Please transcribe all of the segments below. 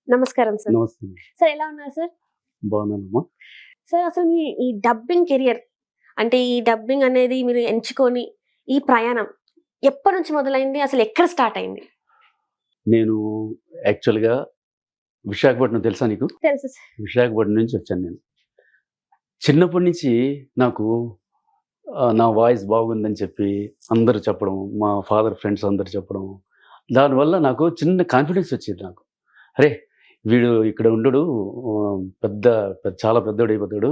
నమస్కారం సార్. నమస్తే. సార్ ఎలా ఉన్నారు సార్? బాగున్నానమ్మా. సార్ అసలు మీ ఈ డబ్బింగ్ కెరియర్ అంటే ఈ డబ్బింగ్ అనేది మీరు ఎంచుకొని ఈ ప్రయాణం ఎప్పటి నుంచి మొదలైంది? అసలు ఎక్కడ స్టార్ట్ అయింది? నేను యాక్చువల్‌గా విశాఖపట్నం తెలుసా నీకు? తెలుసు సార్. విశాఖపట్నం నుంచి వచ్చాను నేను. చిన్నప్పటి నుంచి నాకు నా వాయిస్ బాగుందని చెప్పి అందరూ చెప్పడం, మా ఫాదర్ ఫ్రెండ్స్ అందరూ చెప్పడం. దానివల్ల నాకు చిన్న కాన్ఫిడెన్స్ వచ్చేది నాకు. అరే! వీడు ఇక్కడ ఉండడు, చాలా పెద్దోడైపోతాడు.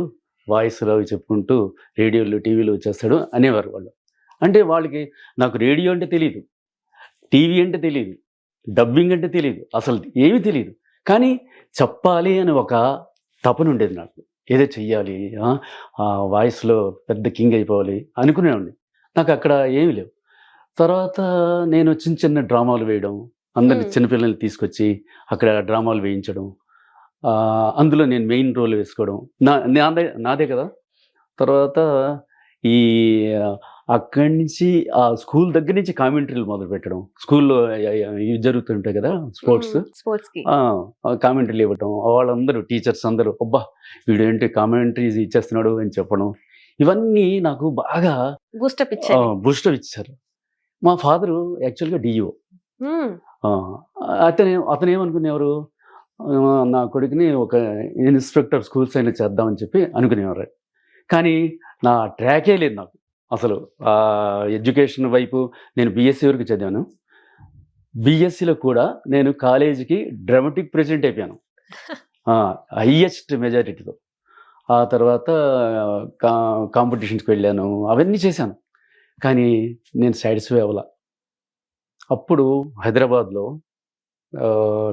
వాయిస్‌లు అవి చెప్పుకుంటూ రేడియోలో, టీవీలో వచ్చేస్తాడు అనేవారు వాళ్ళు. అంటే వాళ్ళకి నాకు రేడియో అంటే తెలీదు. టీవీ అంటే తెలీదు. డబ్బింగ్ అంటే తెలీదు. అసలు ఏమీ తెలీదు. కానీ చెప్పాలి అని ఒక తపన ఉండేది నాకు. ఏదో చెయ్యాలి, వాయిస్‌లో పెద్ద కింగ్ అయిపోవాలి అనుకునేవాడిని. నాకు అక్కడ ఏమీ లేవు. తర్వాత నేను చిన్న చిన్న డ్రామాలు వేయడం, అందరిని చిన్నపిల్లల్ని తీసుకొచ్చి అక్కడ డ్రామాలు వేయించడం. అందులో నేను మెయిన్ రోల్ వేసుకోవడం. నాదే కదా! తర్వాత ఈ అక్కడి నుంచి స్కూల్ దగ్గర నుంచి కామెంటరీలు మొదలుపెట్టడం. స్కూల్‌లో ఇవి జరుగుతుంటాయి కదా! స్పోర్ట్స్‌కి. కామెంటరీలు ఇవ్వటం. వాళ్ళందరూ టీచర్స్ అందరూ అబ్బా! వీడేంటి కామెంటరీస్ ఇచ్చేస్తున్నాడు అని చెప్పడం. ఇవన్నీ నాకు బాగా బూస్టప్ ఇచ్చారు. బూస్టప్ ఇచ్చారు. మా ఫాదరు యాక్చువల్‌గా డీఈఓ. అతనేమనుకునేవారు, నా కొడుకుని ఒక ఇన్స్‌పెక్టర్ స్కూల్స్ అయినా చేద్దామని చెప్పి అనుకునేవారు. కానీ నా ట్రాకే లేదు నాకు. అసలు ఎడ్యుకేషన్ వైపు నేను బీఎస్సీ వరకు చదివాను. బీఎస్సీలో కూడా నేను కాలేజీకి డ్రామాటిక్ ప్రెసిడెంట్ అయిపోయాను. హైయెస్ట్ మెజారిటీతో. ఆ తర్వాత కాంపిటీషన్స్‌కి వెళ్ళాను. అవన్నీ చేశాను. కానీ నేను సాటిస్ఫై అవ్వలా. అప్పుడు హైదరాబాద్‌లో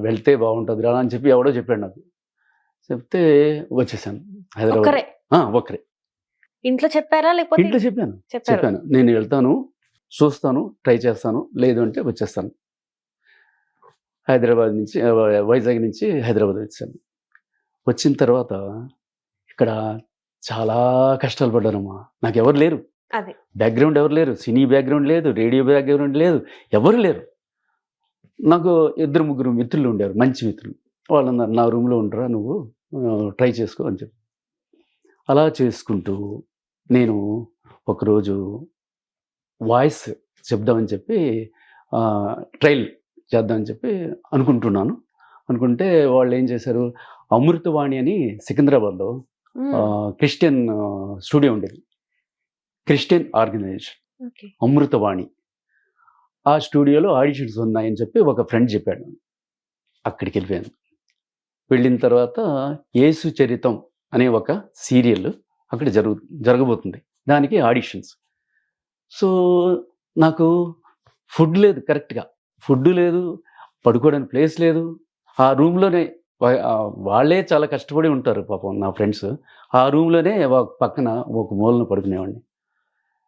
వెళ్తే బాగుంటుందిరా అని చెప్పి ఎవడో చెప్పాడు నాకు. చెప్తే వచ్చేసాను హైదరాబాద్. ఒక్కరే. ఇంట్లో చెప్పారా? లేకపోతే ఇంట్లో చెప్పాను. నేను వెళ్తాను, చూస్తాను, ట్రై చేస్తాను, లేదు అంటే వచ్చేస్తాను. హైదరాబాద్ నుంచి వైజాగ్ నుంచి హైదరాబాద్ వచ్చాను. వచ్చిన తర్వాత ఇక్కడ చాలా కష్టాలు పడ్డానమ్మా. నాకు ఎవరు లేరు. బ్యాక్గ్రౌండ్ ఎవరు లేరు. సినీ బ్యాక్గ్రౌండ్ లేదు, రేడియో బ్యాక్గ్రౌండ్ లేదు, ఎవరు లేరు. నాకు 2-3 మిత్రులు ఉండేవారు, మంచి మిత్రులు. వాళ్ళన్నారు, నా రూమ్లో ఉండరా నువ్వు, ట్రై చేసుకో అని చెప్పి. అలా చేసుకుంటూ నేను ఒకరోజు వాయిస్ చెప్దామని చెప్పి ట్రైల్ చేద్దామని చెప్పి అనుకుంటున్నాను. అనుకుంటే వాళ్ళు ఏం చేశారు, అమృతవాణి అని సికింద్రాబాద్లో క్రిస్టియన్ స్టూడియో ఉండేది. Christian organisation Amruthavani. ఆ స్టూడియోలో ఆడిషన్స్ ఉన్నాయని చెప్పి ఒక ఫ్రెండ్ చెప్పాడు. అక్కడికి వెళ్ళిపోయాను. వెళ్ళిన తర్వాత యేసు చరితం అనే ఒక సీరియల్ అక్కడ జరగబోతుంది. దానికి ఆడిషన్స్. సో నాకు ఫుడ్ లేదు, కరెక్ట్గా ఫుడ్ లేదు, పడుకోవడానికి ప్లేస్ లేదు. ఆ రూమ్లోనే వాళ్ళే చాలా కష్టపడి ఉంటారు పాపం నా ఫ్రెండ్స్. ఆ రూమ్లోనే పక్కన ఒక మూలన పడుకునేవాడిని.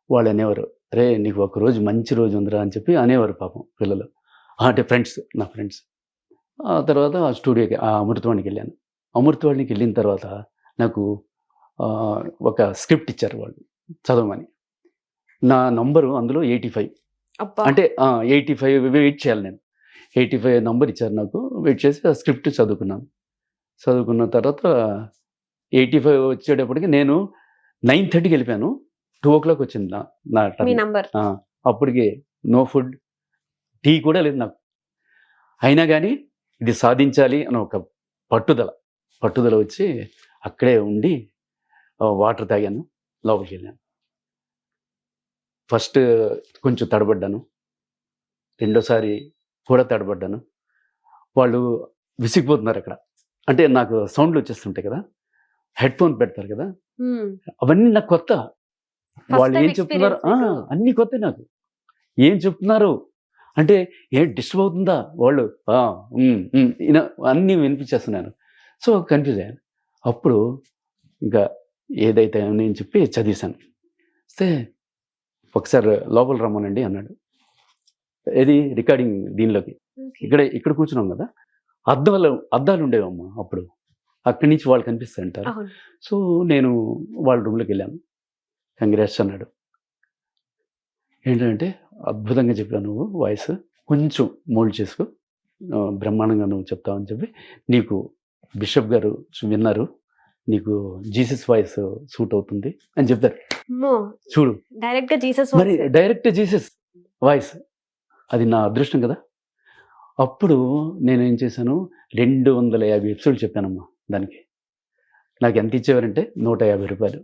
వాళ్ళు అనేవారు, రే నీకు ఒకరోజు మంచి రోజు ఉందిరా అని చెప్పి అనేవారు పాపం పిల్లలు. అంటే ఫ్రెండ్స్, నా ఫ్రెండ్స్. ఆ తర్వాత ఆ స్టూడియోకి, అమృతవాణికి వెళ్ళాను. అమృతవాణికి వెళ్ళిన తర్వాత నాకు ఒక స్క్రిప్ట్ ఇచ్చారు వాళ్ళు చదవమని. నా నంబరు అందులో 85. అంటే 85 వెయిట్ చేయాలి నేను. 85 నంబర్ ఇచ్చారు నాకు. వెయిట్ చేసి ఆ స్క్రిప్ట్ చదువుకున్నాను. చదువుకున్న తర్వాత 85 వచ్చేటప్పటికి నేను 9:30కి వెళ్ళిపోయాను. 2:00 వచ్చింది నా నంబర్. అప్పటికి నో ఫుడ్, టీ కూడా లేదు నాకు. అయినా కానీ ఇది సాధించాలి అని ఒక పట్టుదల వచ్చి అక్కడే ఉండి వాటర్ తాగాను, లోపలికి వెళ్ళాను. ఫస్ట్ కొంచెం తడబడ్డాను, రెండోసారి కూడా తడబడ్డాను. వాళ్ళు విసిగిపోతున్నారు అక్కడ. అంటే నాకు సౌండ్లు వచ్చేస్తుంటాయి కదా, హెడ్ ఫోన్ పెడతారు కదా, అవన్నీ నాకు కొత్త. వాళ్ళు ఏం చెప్తున్నారు, అన్నీ కొత్త నాకు. ఏం చెప్తున్నారు అంటే ఏం డిస్టర్బ్ అవుతుందా వాళ్ళు, అన్నీ వినిపించేస్తున్నాను. సో కన్ఫ్యూజ్ అయ్యాను. అప్పుడు ఇంకా ఏదైతే నేను చెప్పి చదివేశాను. వస్తే ఒకసారి లోపల రమ్మనండి అన్నాడు. ఏది రికార్డింగ్ దీనిలోకి. ఇక్కడ కూర్చున్నాం కదా, అద్దాలు ఉండేవమ్మా అప్పుడు. అక్కడి నుంచి వాళ్ళు కనిపిస్తాయంటారు. సో నేను వాళ్ళ రూమ్లోకి వెళ్ళాను. కంగ్రాట్స్ అన్నాడు. ఏంటంటే అద్భుతంగా చెప్పావు నువ్వు, వాయిస్ కొంచెం మోల్డ్ చేసుకో, బ్రహ్మాండంగా నువ్వు చెప్తావని చెప్పి, నీకు బిషప్ గారు విన్నారు, నీకు జీసస్ వాయిస్ సూట్ అవుతుంది అని చెప్తారు. చూడు, డైరెక్ట్ గా జీసస్ మరి డైరెక్ట్ జీసస్ వాయిస్, అది నా అదృష్టం కదా. అప్పుడు నేనేం చేశాను, 250 ఎపిసోడ్లు చెప్పానమ్మా దానికి. నాకు ఎంత ఇచ్చేవారంటే 150 రూపాయలు.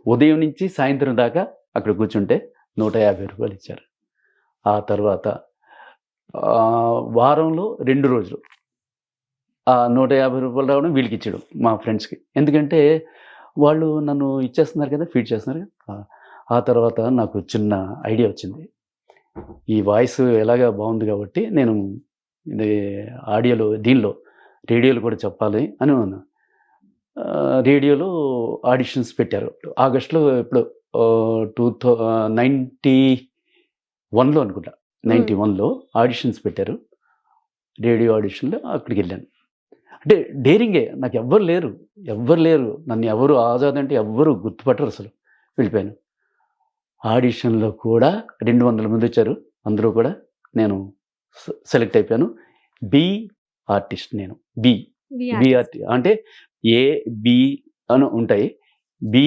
ఉదయం నుంచి సాయంత్రం దాకా అక్కడ కూర్చుంటే 150 రూపాయలు ఇచ్చారు. ఆ తర్వాత వారంలో 2 రోజులు ఆ 150 రూపాయలు రావడం వీళ్ళకి ఇచ్చాడు, మా ఫ్రెండ్స్కి. ఎందుకంటే వాళ్ళు నన్ను ఇచ్చేస్తున్నారు కదా, ఫీడ్ చేస్తున్నారు కదా. ఆ తర్వాత నాకు చిన్న ఐడియా వచ్చింది, ఈ వాయిస్ ఎలాగా బాగుంది కాబట్టి నేను ఇది ఆడియోలో దీనిలో రేడియోలో కూడా చెప్పాలి అని ఉన్నాను. రేడియోలో ఆడిషన్స్ పెట్టారు ఆగస్టులో, ఇప్పుడు 91లో అనుకుంటా, 91లో ఆడిషన్స్ పెట్టారు. రేడియో ఆడిషన్లో అక్కడికి వెళ్ళాను. అంటే డేరింగే, నాకు ఎవ్వరు లేరు, నన్ను ఎవరు ఆజాద్ అంటే ఎవ్వరు గుర్తుపట్టరు అసలు. వెళ్ళిపోయాను. ఆడిషన్లో కూడా 200 మంది వచ్చారు, అందులో కూడా నేను సెలెక్ట్ అయిపోయాను. బి ఆర్టిస్ట్ నేను. బి ఆర్టి అంటే ఏ బి అని ఉంటాయి, బి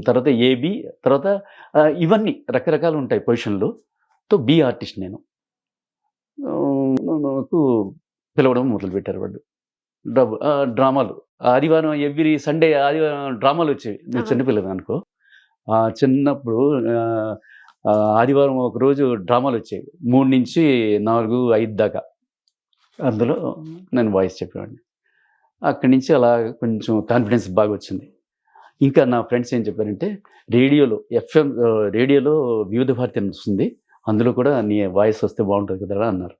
తర్వాత ఏబి, తర్వాత ఇవన్నీ రకరకాలు ఉంటాయి పొజిషన్లు. తో బి ఆర్టిస్ట్ నేను. నాకు పిలవడం మొదలుపెట్టారు వాళ్ళు. డ్రామాలు ఆదివారం ఎవ్రీ సండే ఆదివారం డ్రామాలు వచ్చేవి. నేను చిన్నపిల్లలు అనుకో, చిన్నప్పుడు ఆదివారం ఒకరోజు డ్రామాలు వచ్చేవి, 3 నుంచి 4, 5 దాకా. అందులో నేను వాయిస్ చెప్పేవాడిని. అక్కడి నుంచి అలా కొంచెం కాన్ఫిడెన్స్ బాగా వచ్చింది. ఇంకా నా ఫ్రెండ్స్ ఏం చెప్పారంటే, రేడియోలో FM రేడియోలో వివిధ భారతి అని వస్తుంది, అందులో కూడా నీ వాయిస్ వస్తే బాగుంటుంది కదా అన్నారు.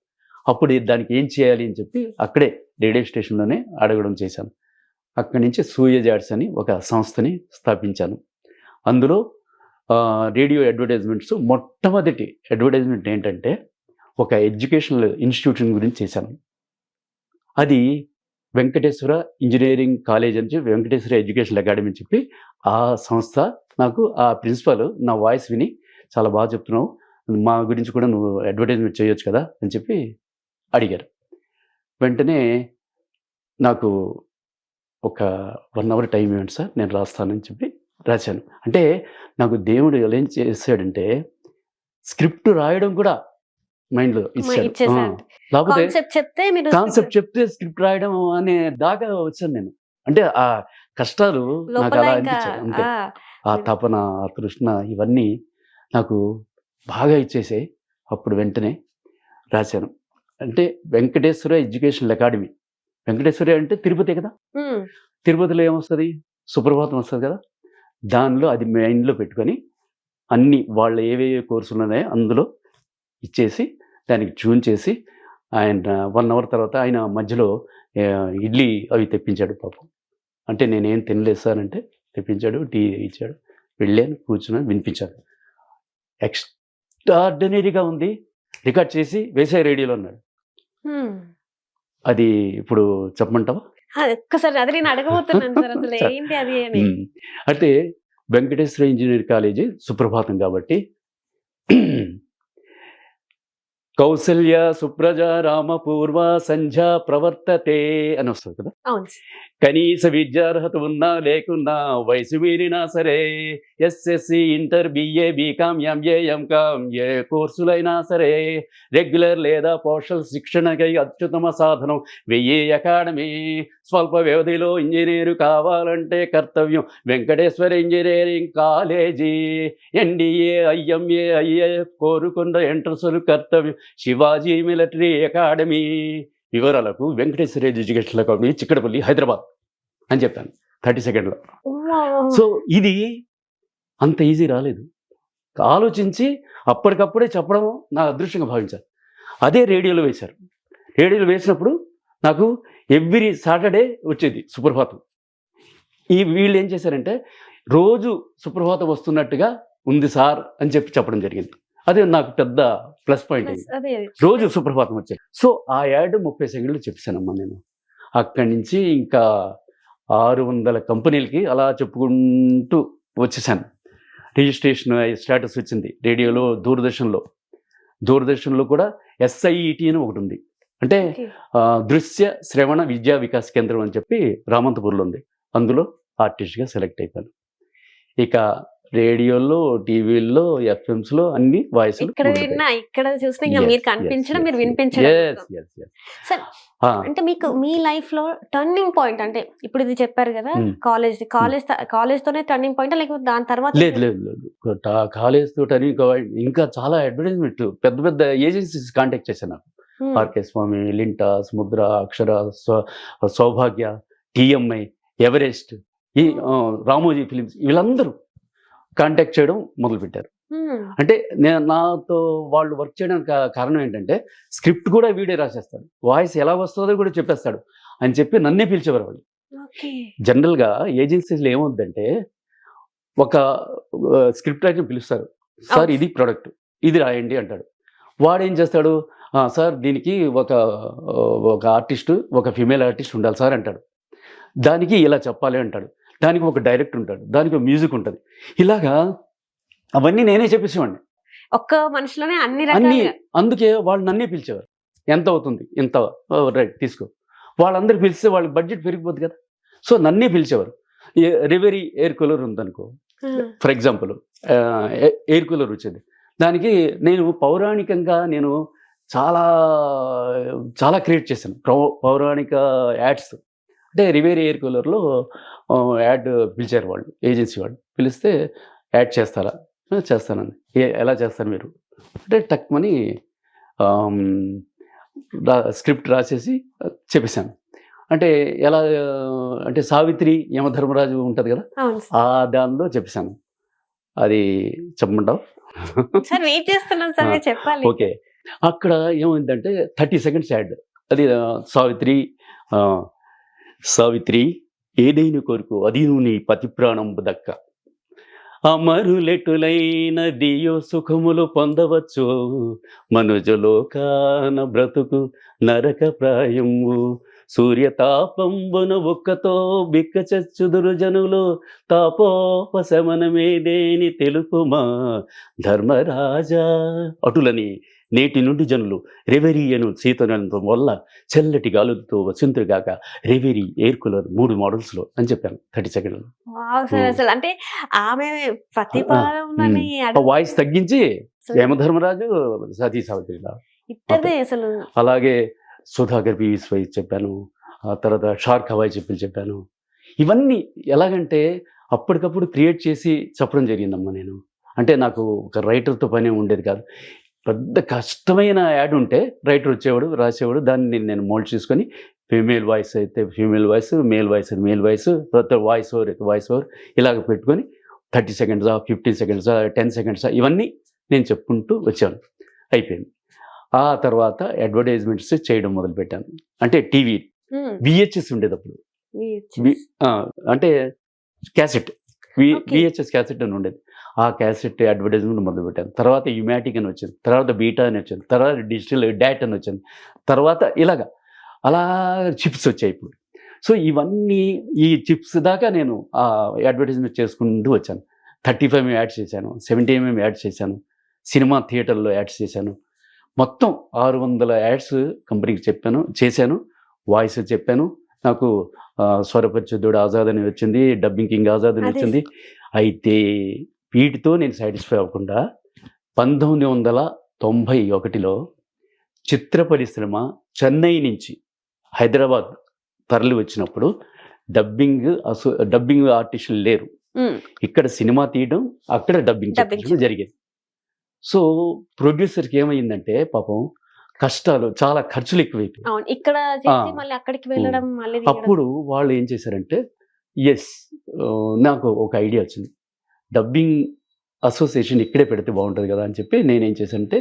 అప్పుడు దానికి ఏం చేయాలి అని చెప్పి అక్కడే రేడియో స్టేషన్లోనే అడగడం చేశాను. అక్కడి నుంచి సూయజ్ యాడ్స్ అని ఒక సంస్థని స్థాపించాను. అందులో రేడియో అడ్వర్టైజ్మెంట్స్, మొట్టమొదటి అడ్వర్టైజ్మెంట్ ఏంటంటే ఒక ఎడ్యుకేషనల్ ఇన్స్టిట్యూషన్ గురించి చేశాను. అది వెంకటేశ్వర ఇంజనీరింగ్ కాలేజ్ అని చెప్పి, వెంకటేశ్వర ఎడ్యుకేషనల్ అకాడమీ అని చెప్పి ఆ సంస్థ నాకు, ఆ ప్రిన్సిపాల్ నా వాయిస్ విని, చాలా బాగా చెప్తున్నావు, మా గురించి కూడా నువ్వు అడ్వర్టైజ్మెంట్ చేయొచ్చు కదా అని చెప్పి అడిగారు. వెంటనే నాకు ఒక 1 అవర్ టైం ఇవ్వండి సార్, నేను రాస్తానని చెప్పి రాశాను. అంటే నాకు దేవుడు ఎలా ఏం చేశాడంటే, స్క్రిప్ట్ రాయడం కూడా మైండ్లో ఇచ్చాడు. లేకపోతే కాన్సెప్ట్ చెప్తే స్క్రిప్ట్ రాయడం అనే దాకా వచ్చాను నేను. అంటే ఆ కష్టాలు నాకు అలా అనిపించాయి అంతే. ఆ తపన, ఆ తృష్ణ, ఇవన్నీ నాకు బాగా ఇచ్చేసాయి. అప్పుడు వెంటనే రాశాను. అంటే వెంకటేశ్వర ఎడ్యుకేషనల్ అకాడమీ, వెంకటేశ్వర అంటే తిరుపతి కదా, తిరుపతిలో ఏమొస్తుంది, సుప్రభాతం వస్తుంది కదా. దానిలో అది మైండ్లో పెట్టుకొని అన్ని వాళ్ళ ఏవేవే కోర్సులు ఉన్నాయో అందులో ఇచ్చేసి దానికి ట్యూన్ చేసి, ఆయన 1 అవర్ తర్వాత ఆయన మధ్యలో ఇడ్లీ అవి తెప్పించాడు పాపం. అంటే నేనేం తినలేదు సార్ అంటే తెప్పించాడు, టీ ఇచ్చాడు, వెళ్ళాను, కూర్చున్నాను, వినిపించాను. ఎక్స్ట్రార్డినరీగా ఉంది, రికార్డ్ చేసి వేసే రేడియోలో అన్నాడు. అది ఇప్పుడు చెప్పమంటావా? ఒక్కసారి అది నేను అడగబోతున్నాను సార్, అసలు ఏంటి అది అని. అంటే వెంకటేశ్వర ఇంజనీరింగ్ కాలేజీ సుప్రభాతం కాబట్టి, కౌసల్య సుప్రజ రామ పూర్వ సంధ్య ప్రవర్తతే అని వస్తుంది కదా. కనీస విద్యార్హత ఉన్నా లేకున్నా, వయసు మీరినా సరే, SSC, inter, BA, BCom, MA, MCom ఏ కోర్సులైనా సరే, రెగ్యులర్ లేదా పోస్టల్ శిక్షణకై అత్యుత్తమ సాధనం 1000 అకాడమీ. స్వల్ప వ్యవధిలో ఇంజనీరు కావాలంటే కర్తవ్యం Venkateswara engineering college. NDA, IMA, IAF కోరుకున్న ఎంట్రన్స్లు కర్తవ్యం శివాజీ మిలిటరీ అకాడమీ. వివరాలకు వెంకటేశ్వర ఎడ్యుకేషనల్ అకాడమీ, చిక్కడపల్లి, హైదరాబాద్ అని చెప్పాను 30 సెకండ్లో. సో ఇది అంత ఈజీ రాలేదు. ఆలోచించి అప్పటికప్పుడే చెప్పడం నా అదృష్టంగా భావించాను. అదే రేడియోలో వేశారు. రేడియోలో వేసినప్పుడు నాకు ఎవ్రీ సాటర్డే వచ్చేది సుప్రభాతం. వీళ్ళు ఏం చేశారంటే, రోజు సుప్రభాతం వస్తున్నట్టుగా ఉంది సార్ అని చెప్పడం జరిగింది. అదే నాకు పెద్ద ప్లస్ పాయింట్ అయింది, రోజు సుప్రభాతం వచ్చేది. సో ఆ యాడ్ 30 సెకండ్లు చెప్పానమ్మా నేను. అక్కడి నుంచి ఇంకా 600 కంపెనీలకి అలా చెప్పుకుంటూ వచ్చేసాను. రిజిస్ట్రేషన్ స్టేటస్ వచ్చింది రేడియోలో, దూరదర్శన్లో. దూరదర్శన్లో కూడా SIET అని ఒకటి ఉంది, అంటే Okay. దృశ్య శ్రవణ విద్యా వికాస్ కేంద్రం అని చెప్పి రామంతపూర్లో ఉంది. అందులో ఆర్టిస్ట్గా సెలెక్ట్ అయిపోయాను. ఇక రేడియోలో, టీవీల్లో, ఎఫ్ఎంస్లో అన్ని వాయిస్లు ఇక్కడ విన్నా ఇక్కడ చూసినా ఇంకా మీరు కనిపించడం, మీరు వినిపించడం. సార్, అంటే మీకు మీ లైఫ్ లో టర్నింగ్ పాయింట్ అంటే ఇప్పుడు ఇది చెప్పారు కదా, కాలేజ్ తోనే టర్నింగ్ పాయింట్ లేకపోతే దాని తర్వాత? లేదు, కాలేజ్ తోటి ఇంకా చాలా అడ్వర్టైజ్మెంట్ పెద్ద పెద్ద ఏజెన్సీస్ కాంటాక్ట్ చేశాను నాకు. ఆర్కే స్వామి, లింటాస్, ముద్ర, అక్షర, సౌభాగ్య, TMI, ఎవరెస్ట్, ఈ రామోజీ ఫిలిమ్స్, వీళ్ళందరూ కాంటాక్ట్ చేయడం మొదలుపెట్టారు. అంటే నాతో వాళ్ళు వర్క్ చేయడానికి కారణం ఏంటంటే స్క్రిప్ట్ కూడా వీడే రాసేస్తాడు, వాయిస్ ఎలా వస్తుందో కూడా చెప్పేస్తాడు అని చెప్పి నన్నే పిలిచేవారు వాళ్ళు. జనరల్గా ఏజెన్సీస్లో ఏమవుద్దంటే ఒక స్క్రిప్ట్ రైటర్ పిలుస్తారు, సార్ ఇది ప్రోడక్ట్, ఇది రాయండి అంటాడు. వాడు ఏం చేస్తాడు, సార్ దీనికి ఒక ఆర్టిస్ట్, ఒక ఫీమేల్ ఆర్టిస్ట్ ఉండాలి సార్ అంటాడు, దానికి ఇలా చెప్పాలి అంటాడు, దానికి ఒక డైరెక్టర్ ఉంటాడు, దానికి ఒక మ్యూజిక్ ఉంటుంది. ఇలాగా అవన్నీ నేనే చెప్పేసేవాడిని, ఒక్క మనిషిలోనే అన్ని. అందుకే వాళ్ళు నన్నే పిలిచేవారు, ఎంత అవుతుంది, ఇంత, రైట్ తీసుకో. వాళ్ళందరూ పిలిస్తే వాళ్ళకి బడ్జెట్ పెరిగిపోద్ది కదా, సో నన్నే పిలిచేవారు. రివెరీ ఎయిర్ కూలర్ ఉందనుకో, ఫర్ ఎగ్జాంపుల్ ఎయిర్ కూలర్ వచ్చేది, దానికి నేను పౌరాణికంగా నేను చాలా చాలా క్రియేట్ చేశాను, పౌరాణిక యాడ్స్. అంటే రివేర్ ఎయిర్ కూలర్లో యాడ్ పిలిచారు వాళ్ళు, ఏజెన్సీ వాళ్ళు పిలిస్తే, యాడ్ చేస్తారా, చేస్తానండి. ఎలా చేస్తారు మీరు అంటే టక్మని స్క్రిప్ట్ రాసేసి చెప్పేశాను. అంటే ఎలా అంటే సావిత్రి యమధర్మరాజు ఉంటుంది కదా, ఆ దానిలో చెప్పేశాను. అది చెప్పమంటావు? ఓకే, అక్కడ ఏమైందంటే 30 seconds యాడ్. అది సావిత్రి ఏదైనా కోరుకో, అది నువ్వు నీ పతి ప్రాణంబు దక్క, అమరులెటులైన దియో సుఖములు పొందవచ్చు, మనుజులోకాన బ్రతుకు నరక ప్రాయము, సూర్యతాపంబున ఒక్కతో బిక్కచచ్చుదురు జనులు, తాపోపశమనమేదేని తెలుపుమా ధర్మరాజా. అటులని నేటి నుండి జనులు రెవెరియను సీతనంతం వల్ల చల్లటి గాలులతో వసంతుగాక రెవెరీ ఎయిర్ కూలర్ 3 మోడల్స్లో అని చెప్పాను 30 seconds. అసలు అంటే ఆమె వాయిస్ తగ్గించి యమధర్మరాజు, సతీ సావిత్రిలా అసలు. అలాగే సుధాకర్ PVS చెప్పాను, ఆ తర్వాత షార్క్ హవాయి చెప్పాను. ఇవన్నీ ఎలాగంటే అప్పటికప్పుడు క్రియేట్ చేసి చెప్పడం జరిగిందమ్మా నేను. అంటే నాకు ఒక రైటర్తో పని ఉండేది కాదు. పెద్ద కష్టమైన యాడ్ ఉంటే రైటర్ వచ్చేవాడు, రాసేవాడు, దాన్ని నేను మోల్డ్ చేసుకొని ఫీమేల్ వాయిస్ అయితే ఫీమేల్ వాయిస్, మేల్ వాయిస్ అయితే మేల్ వాయిస్, తర్వాత వాయిస్ ఓవర్ అయితే వాయిస్ ఓవర్, ఇలాగ పెట్టుకొని 30 seconds, 15 seconds, 10 seconds ఇవన్నీ నేను చెప్పుకుంటూ వచ్చాను. అయిపోయింది. ఆ తర్వాత అడ్వర్టైజ్మెంట్స్ చేయడం మొదలుపెట్టాను. అంటే టీవీ VHS ఉండేది అప్పుడు, అంటే క్యాసెట్, VHS క్యాసెట్ అని ఉండేది. ఆ క్యాసెట్ అడ్వర్టైజ్మెంట్ మొదలుపెట్టాను. తర్వాత యుమాటిక్ అని వచ్చింది, తర్వాత బీటా అని వచ్చింది, తర్వాత డిజిటల్ డాట్ అని వచ్చింది, తర్వాత ఇలాగా అలా చిప్స్ వచ్చాయి ఇప్పుడు. సో ఇవన్నీ ఈ చిప్స్ దాకా నేను ఆ అడ్వర్టైజ్మెంట్ చేసుకుంటూ వచ్చాను. 35mm యాడ్స్ చేశాను, 70mm యాడ్స్ చేశాను, సినిమా థియేటర్లో యాడ్స్ చేశాను. మొత్తం 600 యాడ్స్ కంపెనీకి చేశాను. వాయిస్ చెప్పాను. నాకు స్వరపరిచుద్ధుడు ఆజాద్ అని వచ్చింది, డబ్బింగ్ కింగ్ ఆజాద్ అని వచ్చింది. అయితే వీటితో నేను సాటిస్ఫై అవ్వకుండా 1991లో చిత్ర పరిశ్రమ చెన్నై నుంచి హైదరాబాద్ తరలి వచ్చినప్పుడు డబ్బింగ్ ఆర్టిస్టులు లేరు. ఇక్కడ సినిమా తీయడం, అక్కడ డబ్బింగ్ జరిగేది. సో ప్రొడ్యూసర్కి ఏమైందంటే పాపం కష్టాలు, చాలా ఖర్చులు ఎక్కువైపోయాయి. అప్పుడు వాళ్ళు ఏం చేశారంటే, నాకు ఒక ఐడియా వచ్చింది, డబ్బింగ్ అసోసియేషన్ ఇక్కడే పెడితే బాగుంటుంది కదా అని చెప్పి నేనేం చేశానంటే,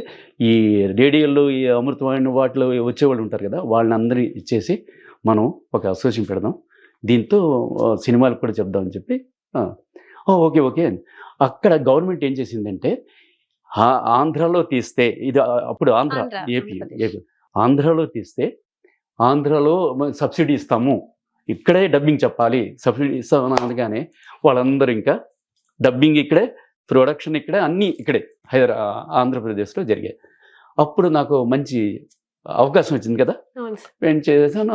ఈ రేడియోలో ఈ అమృతమైన వాటిలో వచ్చేవాళ్ళు ఉంటారు కదా, వాళ్ళని అందరినీ ఇచ్చేసి మనం ఒక అసోసియేషన్ పెడదాం, దీంతో సినిమాలకు కూడా చెప్దామని చెప్పి ఓకే. అక్కడ గవర్నమెంట్ ఏం చేసిందంటే, ఆంధ్రాలో తీస్తే, ఇది అప్పుడు ఏపీ ఆంధ్రాలో తీస్తే ఆంధ్రాలో సబ్సిడీ ఇస్తాము, ఇక్కడే డబ్బింగ్ చెప్పాలి, సబ్సిడీ ఇస్తామని అనగానే వాళ్ళందరూ ఇంకా డబ్బింగ్ ఇక్కడే, ప్రొడక్షన్ ఇక్కడే, అన్నీ ఇక్కడే ఆంధ్రప్రదేశ్లో జరిగాయి. అప్పుడు నాకు మంచి అవకాశం వచ్చింది కదా, అవును సార్. నేను చేశాను.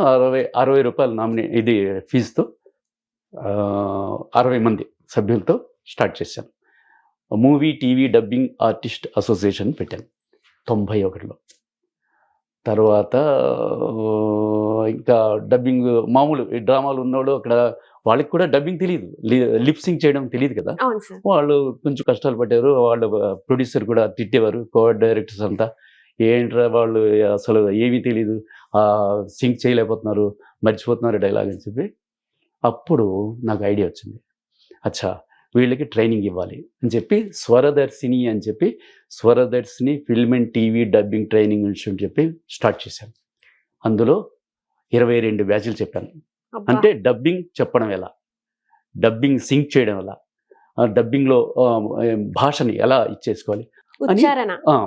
60 రూపాయలు ఇది ఫీజుతో 60 మంది సభ్యులతో స్టార్ట్ చేశాను. Movie TV dubbing artist association పెట్టాను 91లో. తర్వాత ఇంకా డబ్బింగ్ మామూలు డ్రామాలు ఉన్నవాళ్ళు అక్కడ వాళ్ళకి కూడా డబ్బింగ్ తెలియదు, లిప్సింగ్ చేయడం తెలియదు కదా, అవును సార్. వాళ్ళు కొంచెం కష్టాలు పడ్డారు. వాళ్ళు ప్రొడ్యూసర్ కూడా తిట్టేవారు, కో డైరెక్టర్స్ అంతా. ఏంట్రా వాళ్ళు అసలు ఏమీ తెలియదు, సింక్ చేయలేకపోతున్నారు, మర్చిపోతున్నారు డైలాగ్ అని చెప్పి. అప్పుడు నాకు ఐడియా వచ్చింది, అచ్చా వీళ్ళకి ట్రైనింగ్ ఇవ్వాలి అని చెప్పి స్వరదర్శిని అని చెప్పి Swaradarshini film and TV dubbing training institute చెప్పి స్టార్ట్ చేశాను. అందులో 22 బ్యాచ్లు చెప్పాను. అంటే డబ్బింగ్ చెప్పడం ఎలా, డబ్బింగ్ సింక్ చేయడం ఎలా, డబ్బింగ్లో భాషని ఎలా ఇచ్చేసుకోవాలి,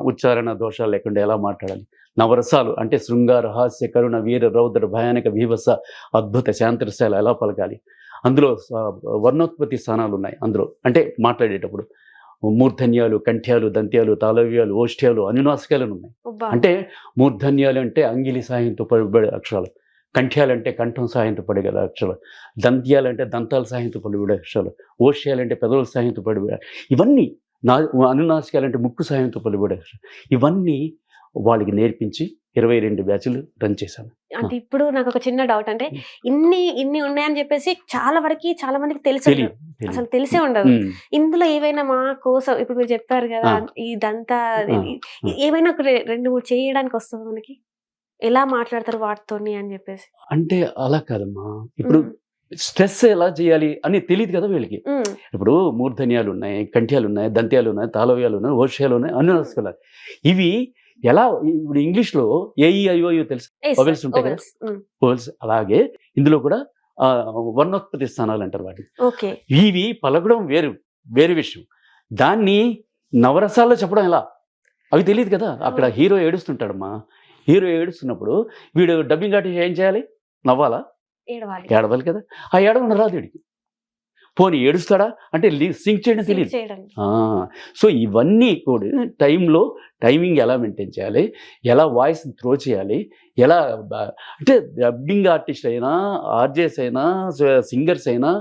ఉచ్చారణ దోషాలు లేకుండా ఎలా మాట్లాడాలి, నవరసాలు అంటే శృంగార హాస్య కరుణ వీర రౌద్ర భయానక భీభత్స అద్భుత శాంతరసాలు ఎలా పలకాలి. అందులో వర్ణోత్పత్తి స్థానాలు ఉన్నాయి. అందులో అంటే మాట్లాడేటప్పుడు మూర్ధన్యాలు, కంఠ్యాలు, దంత్యాలు, తాళవ్యాలు, ఓష్ఠ్యాలు, అనునాసికాలు ఉన్నాయి. అంటే మూర్ధన్యాలు అంటే అంగిలి సాయంతో పడిబడే అక్షరాలు, కంఠ్యాలంటే కంఠం సాయంతో పడగల అక్షరాలు, దంత్యాలంటే దంతాల సాయంతో పడిబడే అక్షరాలు, ఓష్యాలంటే పెదవుల సాయంతో పడిబడే, ఇవన్నీ అనునాసికాలంటే ముక్కు సాయంతో పడిబడే అక్షరాలు. ఇవన్నీ వాళ్ళకి నేర్పించి 22 బ్యాచ్లు రన్ చేశాను. అంటే ఇప్పుడు నాకు ఒక చిన్న డౌట్, అంటే ఇన్ని ఉన్నాయని చెప్పేసి చాలా మందికి అసలు తెలిసే ఉండదు. ఇందులో ఏవైనా మా కోసం ఇప్పుడు మీరు చెప్పారు కదా, ఇదంతా ఏమైనా ఒక 2-3 చేయడానికి వస్తుంది మనకి, ఎలా మాట్లాడతారు వాటితోని అని చెప్పేసి. అంటే అలా కాదమ్మా, ఇప్పుడు స్ట్రెస్ ఎలా చేయాలి అని తెలియదు కదా వీళ్ళకి. ఇప్పుడు మూర్ధన్యాలు ఉన్నాయి, కంఠ్యాలు ఉన్నాయి, దంత్యాలు ఉన్నాయి, తాళవ్యాలు ఉన్నాయి, ఓష్యాలు ఉన్నాయి, అనునాసికాలు. ఇవి ఎలా, ఇప్పుడు ఇంగ్లీష్లో ఏఈఐఓయు తెలుసు, వవెల్స్ ఉంటాయి కదా, వవెల్స్. అలాగే ఇందులో కూడా వర్ణోత్పత్తి స్థానాలు అంటారు వాటిని. ఇవి పలకడం వేరు విషయం. దాన్ని నవరసాల్లో చెప్పడం ఎలా, అవి తెలియదు కదా. అక్కడ హీరో ఏడుస్తుంటాడమ్మా, హీరో ఏడుస్తున్నప్పుడు వీడు డబ్బింగ్ ఆర్టిస్ట్ ఏం చేయాలి, నవ్వాలా, ఏడవాలి కదా. ఆ ఏడవడం రాదు వీడికి. పోనీ ఏడుస్తాడా అంటే సింక్ చేయడం తెలియదు. సో ఇవన్నీ కూడా టైమింగ్ ఎలా మెయింటైన్ చేయాలి, ఎలా వాయిస్ త్రో చేయాలి, ఎలా అంటే డబ్బింగ్ ఆర్టిస్ట్ అయినా, ఆర్జేస్ అయినా, సింగర్స్ అయినా,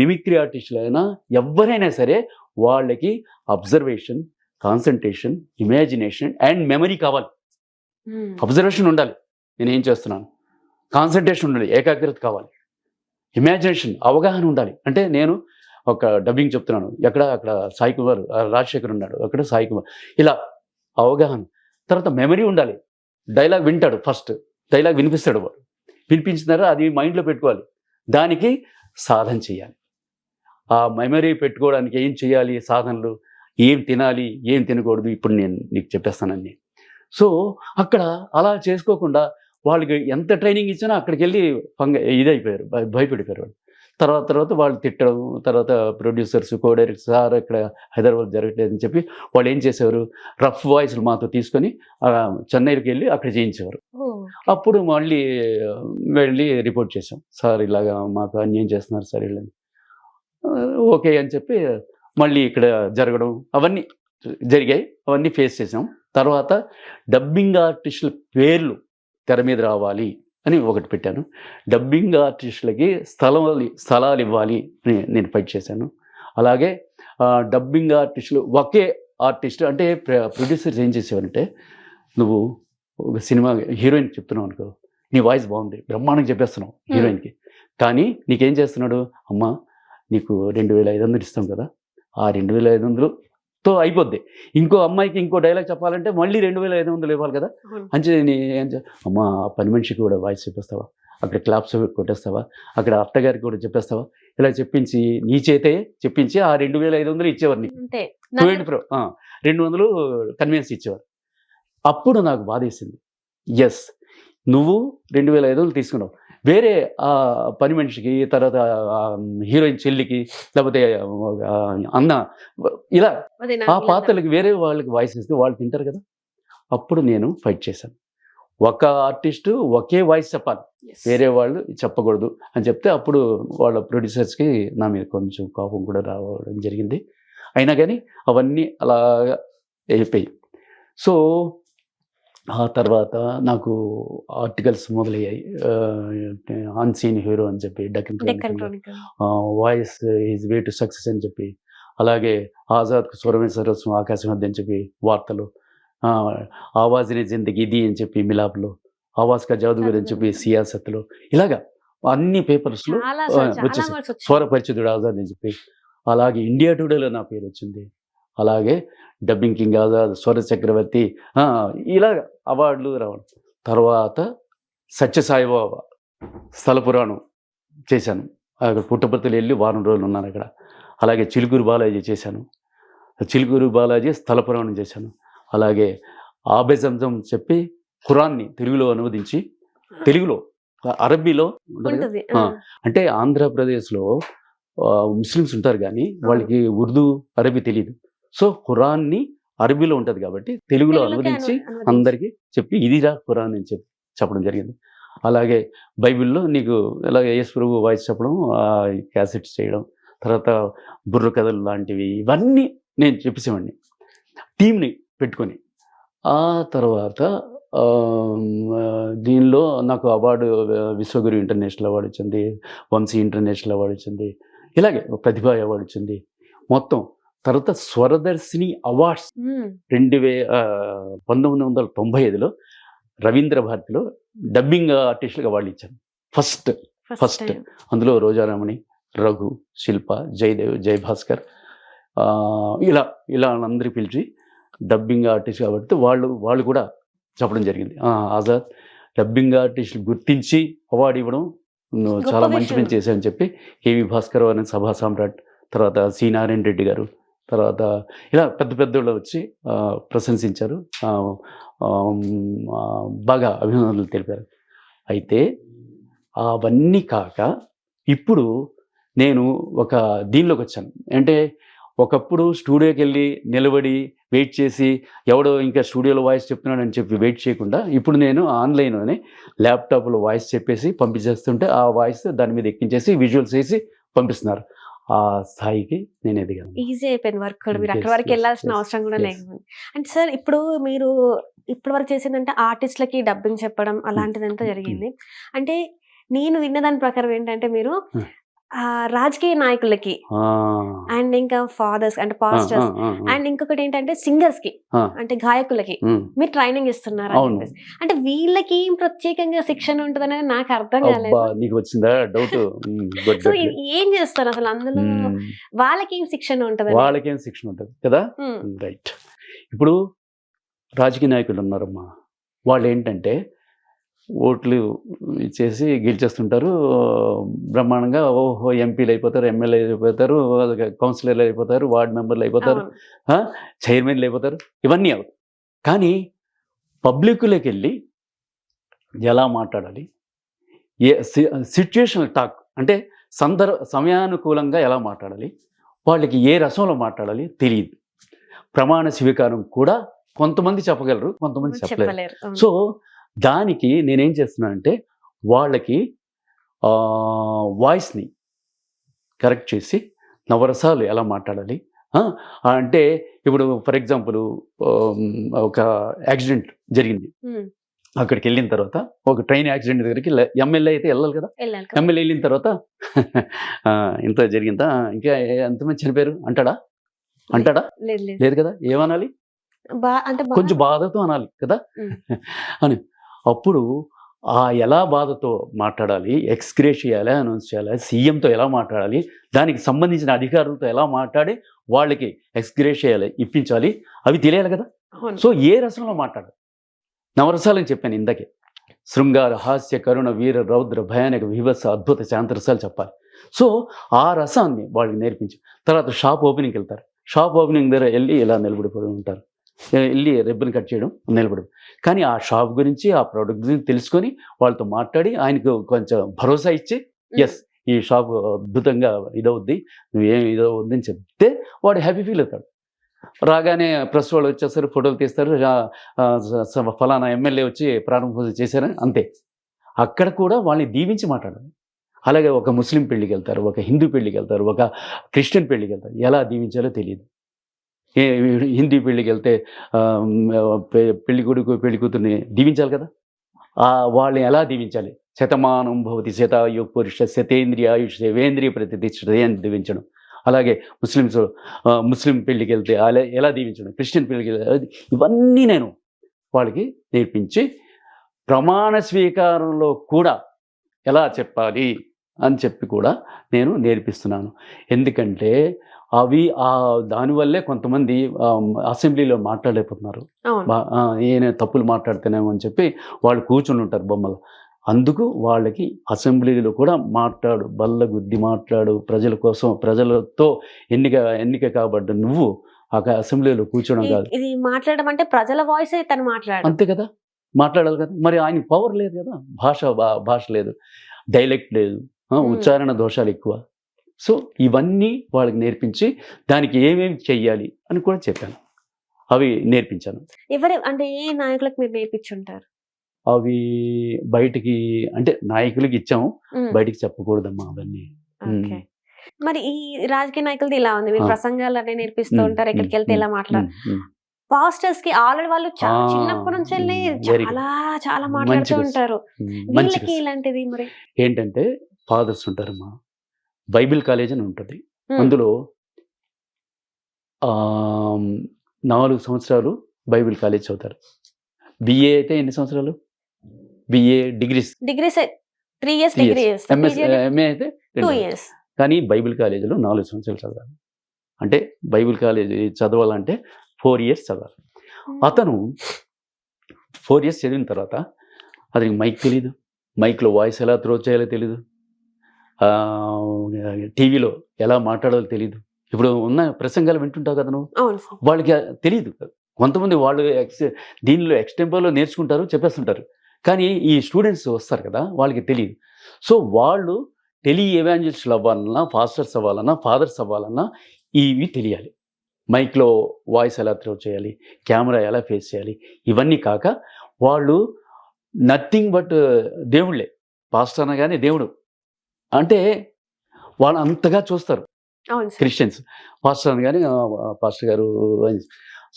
మిమిక్రీ ఆర్టిస్టులు అయినా, ఎవరైనా సరే వాళ్ళకి observation, concentration, imagination and memory కావాలి. అబ్జర్వేషన్ ఉండాలి, నేనేం చేస్తున్నాను, కాన్సన్ట్రేషన్ ఉండాలి, ఏకాగ్రత కావాలి, ఇమాజినేషన్ అవగాహన ఉండాలి. అంటే నేను ఒక డబ్బింగ్ చెప్తున్నాను, అక్కడ సాయి కుమార్, రాజశేఖర్ ఉన్నాడు, అక్కడ సాయి కుమార్, ఇలా అవగాహన. తర్వాత మెమరీ ఉండాలి, డైలాగ్ వింటాడు, ఫస్ట్ డైలాగ్ వినిపిస్తాడు వాడు, వినిపించిన తర్వాత అది మైండ్లో పెట్టుకోవాలి, దానికి సాధన చేయాలి. ఆ మెమరీ పెట్టుకోవడానికి ఏం చేయాలి, సాధనలు, ఏం తినాలి, ఏం తినకూడదు, ఇప్పుడు నేను నీకు చెప్పేస్తానని. సో అక్కడ అలా చేసుకోకుండా వాళ్ళకి ఎంత ట్రైనింగ్ ఇచ్చినా అక్కడికి వెళ్ళి ఇదైపోయారు, భయపడిపోయారు వాళ్ళు. తర్వాత వాళ్ళు తిట్టడం, తర్వాత ప్రొడ్యూసర్స్, కో డైరెక్టర్స్, సార్ ఇక్కడ హైదరాబాద్ జరగట్లేదని చెప్పి వాళ్ళు ఏం చేసేవారు, రఫ్ వాయిస్లు మాతో తీసుకొని చెన్నైకి వెళ్ళి అక్కడ చేయించేవారు. అప్పుడు మళ్ళీ వెళ్ళి రిపోర్ట్ చేసాం, సార్ ఇలాగా మాకు అన్యాయం చేస్తున్నారు సార్ వీళ్ళని. ఓకే అని చెప్పి మళ్ళీ ఇక్కడ జరగడం అవన్నీ జరిగాయి, అవన్నీ ఫేస్ చేసాం. తర్వాత డబ్బింగ్ ఆర్టిస్టుల పేర్లు తెర మీద రావాలి అని ఒకటి పెట్టాను. డబ్బింగ్ ఆర్టిస్టులకి స్థలాలు ఇవ్వాలి అని నేను ఫైట్ చేశాను. అలాగే డబ్బింగ్ ఆర్టిస్టులు ఒకే ఆర్టిస్ట్ అంటే ప్రొడ్యూసర్స్ ఏం చేసేవారంటే, నువ్వు ఒక సినిమా హీరోయిన్ చెప్తున్నావు అనుకో, నీ వాయిస్ బాగుంది, బ్రహ్మాండంగా చెప్పేస్తున్నావు హీరోయిన్కి, కానీ నీకేం చేస్తున్నాడు, అమ్మ నీకు 2500 ఇస్తాం కదా, ఆ 2500తో అయిపోద్ది. ఇంకో అమ్మాయికి ఇంకో డైలాగ్ చెప్పాలంటే మళ్ళీ 2500 ఇవ్వాలి కదా. అంటే అమ్మ పని మనిషికి కూడా వాయిస్ చెప్పేస్తావా, అక్కడ క్లాప్స్ కొట్టేస్తావా, అక్కడ అత్తగారికి కూడా చెప్పేస్తావా, ఇలా చెప్పించి నీ చేతే చెప్పించి ఆ 2500 ఇచ్చేవారు నీకు. 200 కన్వీనియన్స్ ఇచ్చేవారు. అప్పుడు నాకు బాధేసింది, ఎస్ నువ్వు 2500 తీసుకున్నావు, వేరే పని మనిషికి, తర్వాత హీరోయిన్ చెల్లికి, లేకపోతే అన్న, ఇలా ఆ పాత్రలకి వేరే వాళ్ళకి వాయిస్ ఇస్తే వాళ్ళు తింటారు కదా. అప్పుడు నేను ఫైట్ చేశాను, ఒక ఆర్టిస్టు ఒకే వాయిస్ చెప్పాలి, వేరే వాళ్ళు చెప్పకూడదు అని చెప్తే అప్పుడు వాళ్ళ ప్రొడ్యూసర్స్కి నా మీద కొంచెం కోపం కూడా రావడం జరిగింది. అయినా కానీ అవన్నీ అలాగా అయిపోయి. సో ఆ తర్వాత నాకు ఆర్టికల్స్ మొదలయ్యాయి. అన్‌సీన్ హీరో అని చెప్పి, Deccan Chronicle, voice is way to success అని చెప్పి, అలాగే ఆజాద్‌కు స్వరమే సర్వస్వం ఆకాశం వద్ద అని చెప్పి వార్తలు, ఆవాజ్‌నే జిందగీ ఇది అని చెప్పి మిలాప్‌లో, ఆవాజ్ కా జాదూగర్ అని చెప్పి సియాసత్‌లో, ఇలాగా అన్ని పేపర్స్‌లో వచ్చేసాయి. స్వరపరిచితుడు ఆజాద్ అని చెప్పి, అలాగే ఇండియా టుడేలో నా పేరు వచ్చింది. అలాగే డబ్బింగ్ కింగ్ ఆజాద్, స్వర చక్రవర్తి, ఇలాగ అవార్డులు రావడం. తర్వాత సత్యసాయిబాబా స్థల పురాణం చేశాను. అక్కడ పుట్టపర్తిలో వెళ్ళి వారం రోజులు ఉన్నాను అక్కడ. అలాగే చిలుకూరు బాలాజీ చేశాను. చిలుకూరు బాలాజీ స్థల పురాణం చేశాను. అలాగే ఆబే జంజం చెప్పి ఖురాన్ని తెలుగులో అనువదించి, తెలుగులో అరబ్బీలో ఉంటది. అంటే ఆంధ్రప్రదేశ్లో ముస్లిమ్స్ ఉంటారు కానీ వాళ్ళకి ఉర్దూ అరబీ తెలియదు. సో ఖురాన్ని అరబీలో ఉంటుంది కాబట్టి తెలుగులో అనువదించి అందరికీ చెప్పి ఇదిరా ఖురాన్ అని చెప్పడం జరిగింది. అలాగే బైబిల్లో నీకు ఇలాగ యేసు ప్రభు వాయిస్ చెప్పడం, క్యాసెట్స్ చేయడం, తర్వాత బుర్ర కథలు లాంటివి ఇవన్నీ నేను చెప్పేసేవాడిని టీంని పెట్టుకొని. ఆ తర్వాత దీనిలో నాకు అవార్డు విశ్వగురు ఇంటర్నేషనల్ అవార్డు వచ్చింది, వంశీ ఇంటర్నేషనల్ అవార్డు వచ్చింది, ఇలాగే ప్రతిభా అవార్డు వచ్చింది మొత్తం. తర్వాత స్వరదర్శిని అవార్డ్స్ 1995లో రవీంద్ర భారతిలో డబ్బింగ్ ఆర్టిస్టులకు అవార్డు ఇచ్చాను ఫస్ట్. అందులో రోజారామణి, రఘు, శిల్ప, జయదేవ్, జయభాస్కర్, ఇలా అందరూ పిలిచి డబ్బింగ్ ఆర్టిస్ట్ కాబట్టి వాళ్ళు కూడా చెప్పడం జరిగింది. ఆజాద్ డబ్బింగ్ ఆర్టిస్టులు గుర్తించి అవార్డు ఇవ్వడం చాలా మంచి పని చేశారని చెప్పి కేవి భాస్కర్ అనే సభా సామ్రాట్, తర్వాత సి నారాయణ రెడ్డి గారు, తర్వాత ఇలా పెద్ద పెద్దోళ్ళు వచ్చి ప్రశంసించారు, బాగా అభినందనలు తెలిపారు. అయితే అవన్నీ కాక ఇప్పుడు నేను ఒక దీనిలోకి వచ్చాను. అంటే ఒకప్పుడు స్టూడియోకి వెళ్ళి నిలబడి వెయిట్ చేసి ఎవడో ఇంకా స్టూడియోలో వాయిస్ చెప్తున్నాడని చెప్పి వెయిట్ చేయకుండా ఇప్పుడు నేను ఆన్లైన్లోనే ల్యాప్టాప్లో వాయిస్ చెప్పేసి పంపించేస్తుంటే ఆ వాయిస్ దాని మీద ఎక్కించేసి విజువల్స్ వేసి పంపిస్తున్నారు. ఆ స్థాయికి నేను ఎదిగాను. ఈజీ అయిపోయింది వర్క్ కూడా, మీరు అక్కడ వరకు వెళ్ళాల్సిన అవసరం కూడా లేకపోయింది. అంటే సార్ ఇప్పుడు మీరు ఇప్పటి వరకు చేసిందంటే ఆర్టిస్టులకి డబ్బింగ్ చెప్పడం అలాంటిదంతా జరిగింది. అంటే నేను విన్నదాని ప్రకారం ఏంటంటే మీరు రాజకీయ నాయకులకి అండ్ ఇంకా ఫాదర్స్ అంటే పాస్టర్స్ అండ్ ఇంకొకటి ఏంటంటే సింగర్స్ కి అంటే గాయకులకి మీరు ట్రైనింగ్ ఇస్తున్నారు. అంటే వీళ్ళకి ఏం ప్రత్యేకంగా శిక్షణ ఉంటుంది అనేది నాకు అర్థం కాలేదు. సో ఏం చేస్తారు అసలు అందులో, వాళ్ళకి ఏం శిక్షణ ఉంటుంది? వాళ్ళకేం శిక్షణ ఉంటుంది కదా, రైట్. ఇప్పుడు రాజకీయ నాయకులు ఉన్నారమ్మా, వాళ్ళు ఏంటంటే ఓట్లు ఇచ్చేసి గెలిచేస్తుంటారు బ్రహ్మాండంగా. ఓహో ఎంపీలు అయిపోతారు, ఎమ్మెల్యే అయిపోతారు, కౌన్సిలర్లు అయిపోతారు, వార్డు మెంబర్లు అయిపోతారు, చైర్మన్లు అయిపోతారు, ఇవన్నీ అవుతాయి. కానీ పబ్లిక్లోకి వెళ్ళి ఎలా మాట్లాడాలి, సిచ్యుయేషనల్ టాక్ అంటే సమయానుకూలంగా ఎలా మాట్లాడాలి, వాళ్ళకి ఏ రసంలో మాట్లాడాలి తెలియదు. ప్రమాణ స్వీకారం కూడా కొంతమంది చెప్పగలరు, కొంతమంది చెప్పలేరు. సో దానికి నేనేం చేస్తున్నానంటే వాళ్ళకి వాయిస్ని కరెక్ట్ చేసి నవరసాలు ఎలా మాట్లాడాలి. అంటే ఇప్పుడు ఫర్ ఎగ్జాంపుల్ ఒక యాక్సిడెంట్ జరిగింది, అక్కడికి వెళ్ళిన తర్వాత ఒక ట్రైన్ యాక్సిడెంట్ దగ్గరికి ఎమ్మెల్యే అయితే వెళ్ళాలి కదా, ఎమ్మెల్యే వెళ్ళిన తర్వాత ఇంత జరిగిందా, ఇంకా ఎంతమంది చనిపోయారు అంటాడా లేదు కదా, ఏమనాలి, కొంచెం బాధతో అనాలి కదా అని. అప్పుడు ఎలా బాధతో మాట్లాడాలి, ఎక్స్గ్రేష్ చేయాలి, అనౌన్స్ చేయాలి, సీఎంతో ఎలా మాట్లాడాలి, దానికి సంబంధించిన అధికారులతో ఎలా మాట్లాడి వాళ్ళకి ఎక్స్గ్రేష్ చేయాలి, ఇప్పించాలి, అవి తెలియాలి కదా. సో ఏ రసంలో మాట్లాడాలి, నవరసాలని చెప్పాను ఇందాకే, శృంగార, హాస్య, కరుణ, వీర, రౌద్ర, భయానక, విభత్స, అద్భుత, శాంతరసాలు చెప్పాలి. సో ఆ రసాన్ని వాళ్ళకి నేర్పించి తర్వాత షాప్ ఓపెనింగ్కి వెళ్తారు, షాప్ ఓపెనింగ్ దగ్గర వెళ్ళి ఇలా నిలబడిపోయి ఉంటారు, వెళ్ళి రిబ్బన్ కట్ చేయడం నిలబడు. కానీ ఆ షాప్ గురించి ఆ ప్రోడక్ట్ గురించి తెలుసుకొని వాళ్ళతో మాట్లాడి ఆయనకు కొంచెం భరోసా ఇచ్చి ఎస్ ఈ షాప్ అద్భుతంగా ఇదవుద్ది, నువ్వేం ఇదవుద్ది అని చెప్తే వాడు హ్యాపీ ఫీల్ అవుతాడు. రాగానే ప్రెస్ వాళ్ళు వచ్చేస్తారు, ఫోటోలు తీస్తారు, ఫలానా ఎమ్మెల్యే వచ్చి ప్రారంభ పూజ చేశారని అంతే. అక్కడ కూడా వాళ్ళని దీవించి మాట్లాడాలి. అలాగే ఒక ముస్లిం పెళ్ళికి వెళ్తారు, ఒక హిందూ పెళ్ళికి వెళ్తారు, ఒక క్రిస్టియన్ పెళ్ళికి వెళ్తారు, ఎలా దీవించాలో తెలియదు. హిందీ పెళ్ళికి వెళ్తే పెళ్లి కొడుకు పెళ్లి కూతుర్ని దీవించాలి కదా, వాళ్ళని ఎలా దీవించాలి? శతమానం భవతి శతాయు పురుష శతేంద్రియ ఆయుష్ దేవేంద్రియ ప్రతిష్ఠితే అని దీవించడం. అలాగే ముస్లిం పెళ్ళికి వెళ్తే అలా ఎలా దీవించడం, క్రిస్టియన్ పెళ్ళికి వెళ్తే, ఇవన్నీ నేను వాళ్ళకి నేర్పించి ప్రమాణ స్వీకారంలో కూడా ఎలా చెప్పాలి అని చెప్పి కూడా నేను నేర్పిస్తున్నాను. ఎందుకంటే అవి దానివల్లే కొంతమంది అసెంబ్లీలో మాట్లాడలేకపోతున్నారు. నేను తప్పులు మాట్లాడుతున్నామో అని చెప్పి వాళ్ళు కూర్చుని ఉంటారు బొమ్మలు. అందుకు వాళ్ళకి అసెంబ్లీలో కూడా బల్ల గుద్ది మాట్లాడు, ప్రజల కోసం ప్రజలతో ఎన్నిక కాబడ్డ నువ్వు అసెంబ్లీలో కూర్చోడం కాదు. ఇది మాట్లాడడం అంటే ప్రజల వాయిస్ తను మాట్లాడు, అంతే కదా, మాట్లాడాలి కదా. మరి ఆయన పవర్ లేదు కదా, భాష లేదు, డైలెక్ట్ లేదు, ఉచ్చారణ దోషాలు ఎక్కువ. సో ఇవన్నీ వాళ్ళకి నేర్పించి దానికి ఏమేమి చెయ్యాలి అని కూడా చెప్పాను, అవి నేర్పించాను. అంటే ఏ నాయకులకు మీరు నేర్పించుంటారు? అవి బయటికి అంటే నాయకులకి ఇచ్చాము, బయటికి చెప్పకూడదమ్మా అవన్నీ. మరి ఈ రాజకీయ నాయకులది ఇలా ఉంది, మీరు ప్రసంగాలు అనే నేర్పిస్తూ ఉంటారు, ఎక్కడికి వెళ్తే ఇలా మాట్లాడు. పాస్టర్స్ కి ఆల్రెడీ వాళ్ళు చిన్నప్పటి నుంచి చాలా మాట్లాడుతూ ఉంటారు. వీళ్ళకి ఇలాంటిది మరి ఏంటంటే ఫాదర్స్ ఉంటారమ్మా, బైబిల్ కాలేజ్ అని ఉంటుంది. అందులో 4 సంవత్సరాలు బైబిల్ కాలేజ్ చదువుతారు. బిఏ అయితే ఎన్ని సంవత్సరాలు? బిఏ డిగ్రీస్ 3 years, ఎంఏ అయితే 2 years. కానీ బైబిల్ కాలేజీలో 4 సంవత్సరాలు చదవాలి. అంటే బైబిల్ కాలేజీ చదవాలంటే 4 years చదవాలి. అతను 4 years చదివిన తర్వాత అతనికి మైక్ తెలీదు, మైక్లో వాయిస్ ఎలా త్రో చేయాలో తెలీదు, టీవీలో ఎలా మాట్లాడాలో తెలీదు. ఇప్పుడు ఉన్న ప్రసంగాలు వింటుంటావు కదా నువ్వు, వాళ్ళకి తెలియదు. కొంతమంది వాళ్ళు దీనిలో ఎక్స్టెంపోలో నేర్చుకుంటారు, చెప్పేస్తుంటారు. కానీ ఈ స్టూడెంట్స్ వస్తారు కదా, వాళ్ళకి తెలియదు. సో వాళ్ళు ఎవాంజలిస్టులు అవ్వాలన్నా, పాస్టర్స్ అవ్వాలన్నా, ఫాదర్స్ అవ్వాలన్నా ఇవి తెలియాలి. మైక్లో వాయిస్ ఎలా త్రో చేయాలి, కెమెరా ఎలా ఫేస్ చేయాలి, ఇవన్నీ కాక వాళ్ళు నథింగ్ బట్ దేవుళ్ళే. పాస్టర్ అనగానే దేవుడు అంటే వాళ్ళు అంతగా చూస్తారు క్రిస్టియన్స్. పాస్టర్ అనగానే పాస్టర్ గారు.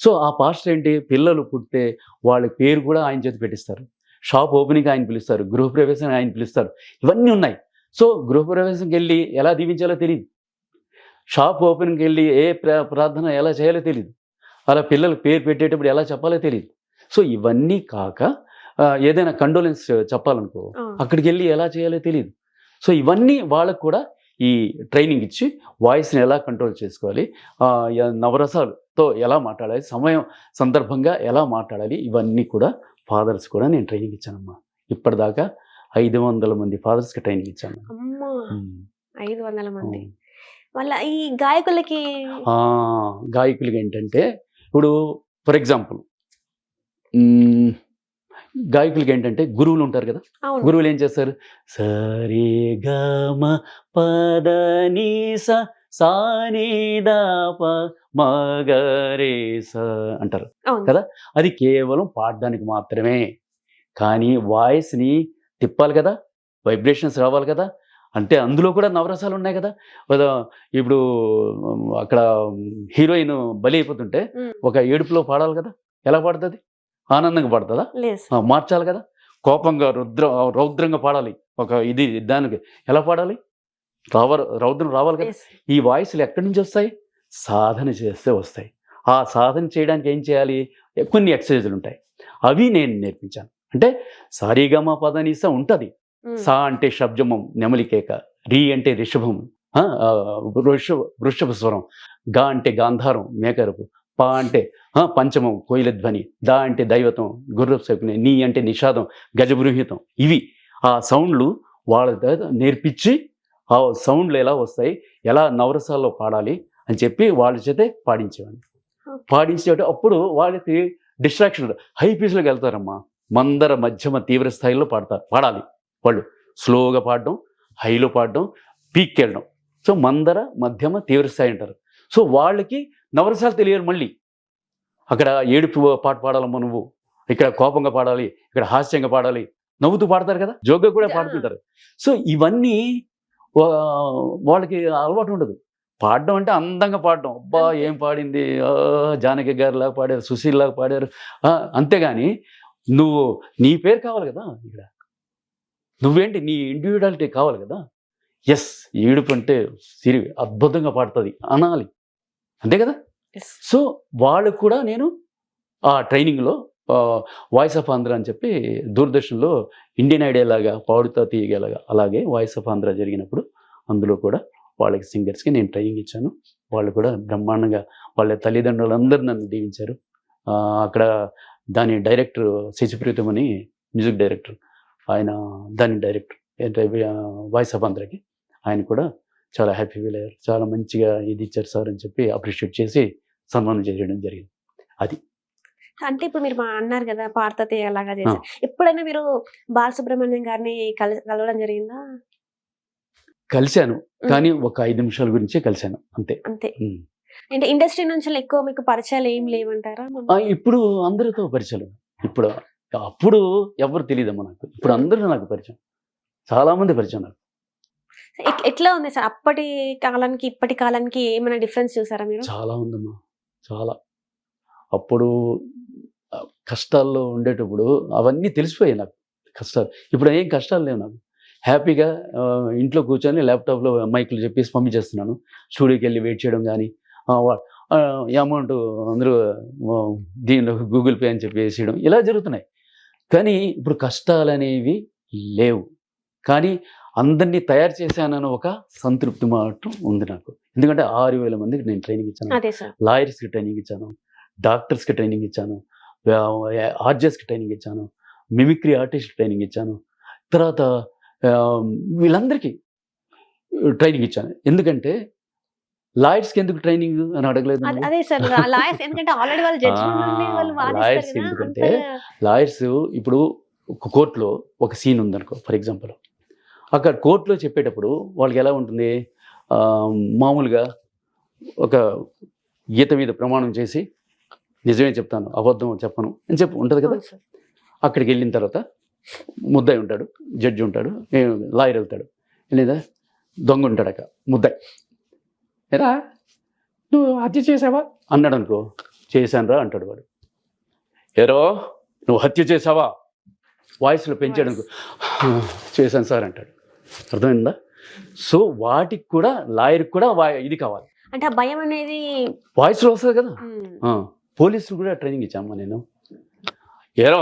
సో ఆ పాస్టర్ ఏంటి, పిల్లలు పుట్టే వాళ్ళ పేరు కూడా ఆయన చేతి పెట్టిస్తారు, షాప్ ఓపెనింగ్ ఆయన పిలుస్తారు, గృహప్రవేశం ఆయన పిలుస్తారు, ఇవన్నీ ఉన్నాయి. సో గృహప్రవేశంకి వెళ్ళి ఎలా దీవించాలో తెలియదు, షాప్ ఓపెనింగ్కి వెళ్ళి ఏ ప్రార్థన ఎలా చేయాలో తెలియదు, అలా పిల్లల పేరు పెట్టేటప్పుడు ఎలా చెప్పాలో తెలియదు. సో ఇవన్నీ కాక ఏదైనా కండోలెన్స్ చెప్పాలనుకో, అక్కడికి వెళ్ళి ఎలా చేయాలో తెలియదు. సో ఇవన్నీ వాళ్ళకు కూడా ఈ ట్రైనింగ్ ఇచ్చి వాయిస్ని ఎలా కంట్రోల్ చేసుకోవాలి, నవరసాలతో ఎలా మాట్లాడాలి, సందర్భంగా ఎలా మాట్లాడాలి, ఇవన్నీ కూడా ఫాదర్స్ కూడా నేను ట్రైనింగ్ ఇచ్చానమ్మా. ఇప్పటిదాకా 500 మంది ఫాదర్స్కి ట్రైనింగ్ ఇచ్చాను. 500 మంది. వాళ్ళ ఈ గాయకులకి ఏంటంటే, ఇప్పుడు ఫర్ ఎగ్జాంపుల్ గాయకులకి ఏంటంటే గురువులు ఉంటారు కదా, గురువులు ఏం చేస్తారు, సరే గమ పద నీ సాని దాప మగరే స అంటారు కదా. అది కేవలం పాడడానికి మాత్రమే. కానీ వాయిస్ని తిప్పాలి కదా, వైబ్రేషన్స్ రావాలి కదా. అంటే అందులో కూడా నవరసాలు ఉన్నాయి కదా. ఇప్పుడు అక్కడ హీరోయిన్ బలి అయిపోతుంటే ఒక ఏడుపులో పాడాలి కదా, ఎలా పాడుతుంది? ఆనందంగా పాడుతుందా? మార్చాలి కదా. కోపంగా రౌద్రంగా పాడాలి, ఒక దానికి ఎలా పాడాలి? రౌద్రం రావాలి కదా. ఈ వాయిస్లు ఎక్కడి నుంచి వస్తాయి? సాధన చేస్తే వస్తాయి. ఆ సాధన చేయడానికి ఏం చేయాలి? కొన్ని ఎక్సర్సైజులు ఉంటాయి, అవి నేను నేర్పించాను. అంటే సారీగమ పదనిస ఉంటుంది. సా అంటే షబ్జమం నెమలికేక, రీ అంటే రిషభం, వృషభ స్వరం, గా అంటే గాంధారం మేకరపు, పా అంటే పంచమం కోయిల ధ్వని, దా అంటే దైవతం గుర్రపు శకుని, నీ అంటే నిషాదం గజబృహితం. ఇవి ఆ సౌండ్లు వాళ్ళ నేర్పించి ఆ సౌండ్లు ఎలా వస్తాయి, ఎలా నవరసాల్లో పాడాలి అని చెప్పి వాళ్ళ చేతే పాడించేవాడిని. అప్పుడు వాళ్ళకి డిస్ట్రాక్షన్, హై పీస్లోకి వెళ్తారమ్మా. మందర మధ్యమ తీవ్ర స్థాయిలో పాడాలి వాళ్ళు. స్లోగా పాడడం, హైలో పాడడం, పీక్కి వెళ్ళడం. సో మందర మధ్యమ తీవ్ర స్థాయి అంటారు. సో వాళ్ళకి నవరసాలు తెలియదు. మళ్ళీ అక్కడ ఏడుపు పాట పాడాలమ్మా నువ్వు, ఇక్కడ కోపంగా పాడాలి, ఇక్కడ హాస్యంగా పాడాలి, నవ్వుతూ పాడతారు కదా, జోగ్గా కూడా పాడుతుంటారు. సో ఇవన్నీ వాళ్ళకి అలవాటు ఉండదు. పాడడం అంటే అందంగా పాడడం, అబ్బా ఏం పాడింది, జానకి గారు లాగా పాడారు, సుశీల్ లాగా పాడారు, అంతేగాని నువ్వు నీ పేరు కావాలి కదా, ఇక్కడ నువ్వేంటి నీ ఇండివిజువాలిటీ కావాలి కదా. ఎస్ ఏడుపు అంటే సిరి అద్భుతంగా పాడుతుంది అనాలి, అంతే కదా. సో వాళ్ళకు కూడా నేను ఆ ట్రైనింగ్లో వాయిస్ ఆఫ్ ఆంధ్ర అని చెప్పి దూరదర్శన్లో ఇండియన్ ఐడియా లాగా పాడుతా తీయగలగా, అలాగే వాయిస్ ఆఫ్ ఆంధ్ర జరిగినప్పుడు అందులో కూడా వాళ్ళకి సింగర్స్కి నేను ట్రైనింగ్ ఇచ్చాను. వాళ్ళు కూడా బ్రహ్మాండంగా వాళ్ళ తల్లిదండ్రులందరూ నన్ను దీవించారు. అక్కడ దాని డైరెక్టర్ శశిప్రీతం అని మ్యూజిక్ డైరెక్టర్, ఆయన దాని డైరెక్టర్ వాయిస్ ఆఫ్ ఆంధ్రకి, ఆయన కూడా చాలా హ్యాపీ ఫీల్ అయ్యారు. చాలా మంచిగా ఇది ఇచ్చారు సార్ అని చెప్పి అప్రిషియేట్ చేసి సన్మానం చేయడం జరిగింది. అది అంటే ఇప్పుడు మీరు అన్నారు కదా పాడతా అలాగా చేశారు, ఎప్పుడైనా మీరు బాలసుబ్రహ్మణ్యం గారిని కలవడం జరిగిందా? కలిశాను, కానీ ఒక 5 నిమిషాల గురించే కలిశాను అంతే. అంటే ఇండస్ట్రీ నుంచి ఎక్కువ మీకు పరిచయాలు ఏం లేవంటారా? ఇప్పుడు అందరితో పరిచయాలు, ఇప్పుడు అప్పుడు ఎవరు తెలియదమ్మా నాకు, ఇప్పుడు అందరూ నాకు పరిచయం, చాలా మంది పరిచయం నాకు. ఎట్లా ఉంది సార్ అప్పటి కాలానికి ఇప్పటి కాలానికి ఏమైనా డిఫరెన్స్ చూసారా మీరు? చాలా ఉందమ్మా, చాలా. అప్పుడు కష్టాల్లో ఉండేటప్పుడు అవన్నీ తెలిసిపోయాయి నాకు కష్టాలు, ఇప్పుడు ఏం కష్టాలు లేవు నాకు. హ్యాపీగా ఇంట్లో కూర్చొని ల్యాప్టాప్లో మైకులు చెప్పేసి పంపించేస్తున్నాను. స్టూడియోకి వెళ్ళి వెయిట్ చేయడం కానీ, అమౌంట్ అందరూ దీనిలో గూగుల్ పే అని చెప్పి వేసేయడం, ఇలా జరుగుతున్నాయి. కానీ ఇప్పుడు కష్టాలు అనేవి లేవు, కానీ అందరినీ తయారు చేశానని ఒక సంతృప్తి మాత్రం ఉంది నాకు. ఎందుకంటే 6,000 మందికి నేను ట్రైనింగ్ ఇచ్చాను, లాయర్స్కి ట్రైనింగ్ ఇచ్చాను, డాక్టర్స్కి ట్రైనింగ్ ఇచ్చాను, ఆర్జెస్కి ట్రైనింగ్ ఇచ్చాను, మిమిక్రీ ఆర్టిస్ట్కి ట్రైనింగ్ ఇచ్చాను, తర్వాత వీళ్ళందరికీ ట్రైనింగ్ ఇచ్చాను. ఎందుకంటే లాయర్స్కి ఎందుకు ట్రైనింగ్ అని అడగలేదు. లాయర్స్ ఎందుకంటే లాయర్స్ ఇప్పుడు ఒక కోర్టులో ఒక సీన్ ఉందనుకో, ఫర్ ఎగ్జాంపుల్ అక్కడ కోర్టులో చెప్పేటప్పుడు వాళ్ళకి ఎలా ఉంటుంది, మామూలుగా ఒక గీత మీద ప్రమాణం చేసి నిజమే చెప్తాను అబద్ధం చెప్పను అని చెప్పి ఉంటుంది కదా. అక్కడికి వెళ్ళిన తర్వాత ముద్దాయి ఉంటాడు, జడ్జి ఉంటాడు, లాయర్ వెళ్తాడు, లేదా దొంగ ఉంటాడు అక్కడ ముద్దాయి, ఏరా నువ్వు హత్య చేసావా అన్నాడు అనుకో, చేశాను రా అంటాడు వాడు. ఏరో నువ్వు హత్య చేసావా వాయిస్లో పెంచాడు అనుకో, చేశాను సార్ అంటాడు. అర్థమైందా? సో వాటికి కూడా లాయర్కి కూడా ఇది కావాలి, అంటే ఆ భయం అనేది వాయిస్లో వస్తుంది కదా. పోలీసులు కూడా ట్రైనింగ్ ఇచ్చామ్మా నేను. ఏరో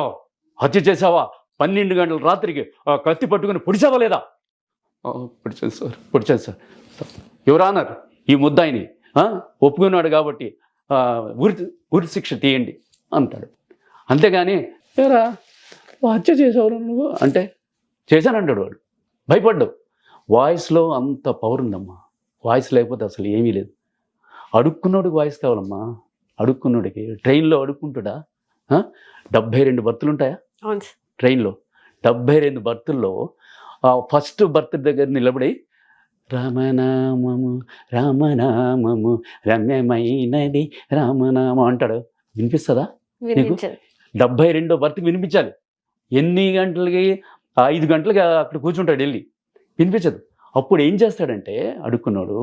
హత్య చేసావా, 12 గంటల రాత్రికి కత్తి పట్టుకుని పొడిచావా లేదా? పొడిచాను సార్. ఎవరన్నారు ఈ ముద్దాయిని, ఒప్పుకున్నాడు కాబట్టి ఉరి శిక్ష తీయండి అంటాడు. అంతేగాని ఏరా హత్య చేసావు నువ్వు అంటే చేశానంటాడు వాడు, భయపడ్డావు. వాయిస్లో అంత పవర్ ఉందమ్మా, వాయిస్ లేకపోతే అసలు ఏమీ లేదు. అడుక్కున్నోడికి వాయిస్ కావాలమ్మా, అడుక్కున్నోడికి. ట్రైన్లో అడుక్కుంటాడా? 72 బర్తులు ఉంటాయా ట్రైన్లో? 72 బర్తుల్లో ఫస్ట్ బర్త్ దగ్గర నిలబడి రామనామము రామనామము రమ్యమైనది రామనామం అంటాడు. వినిపిస్తుందా నీకు? 72వ బర్త్కి వినిపించాలి. ఎన్ని గంటలకి? 5 గంటలకి అక్కడ కూర్చుంటాడు వెళ్ళి, వినిపించదు. అప్పుడు ఏం చేస్తాడంటే అడుక్కున్నాడు,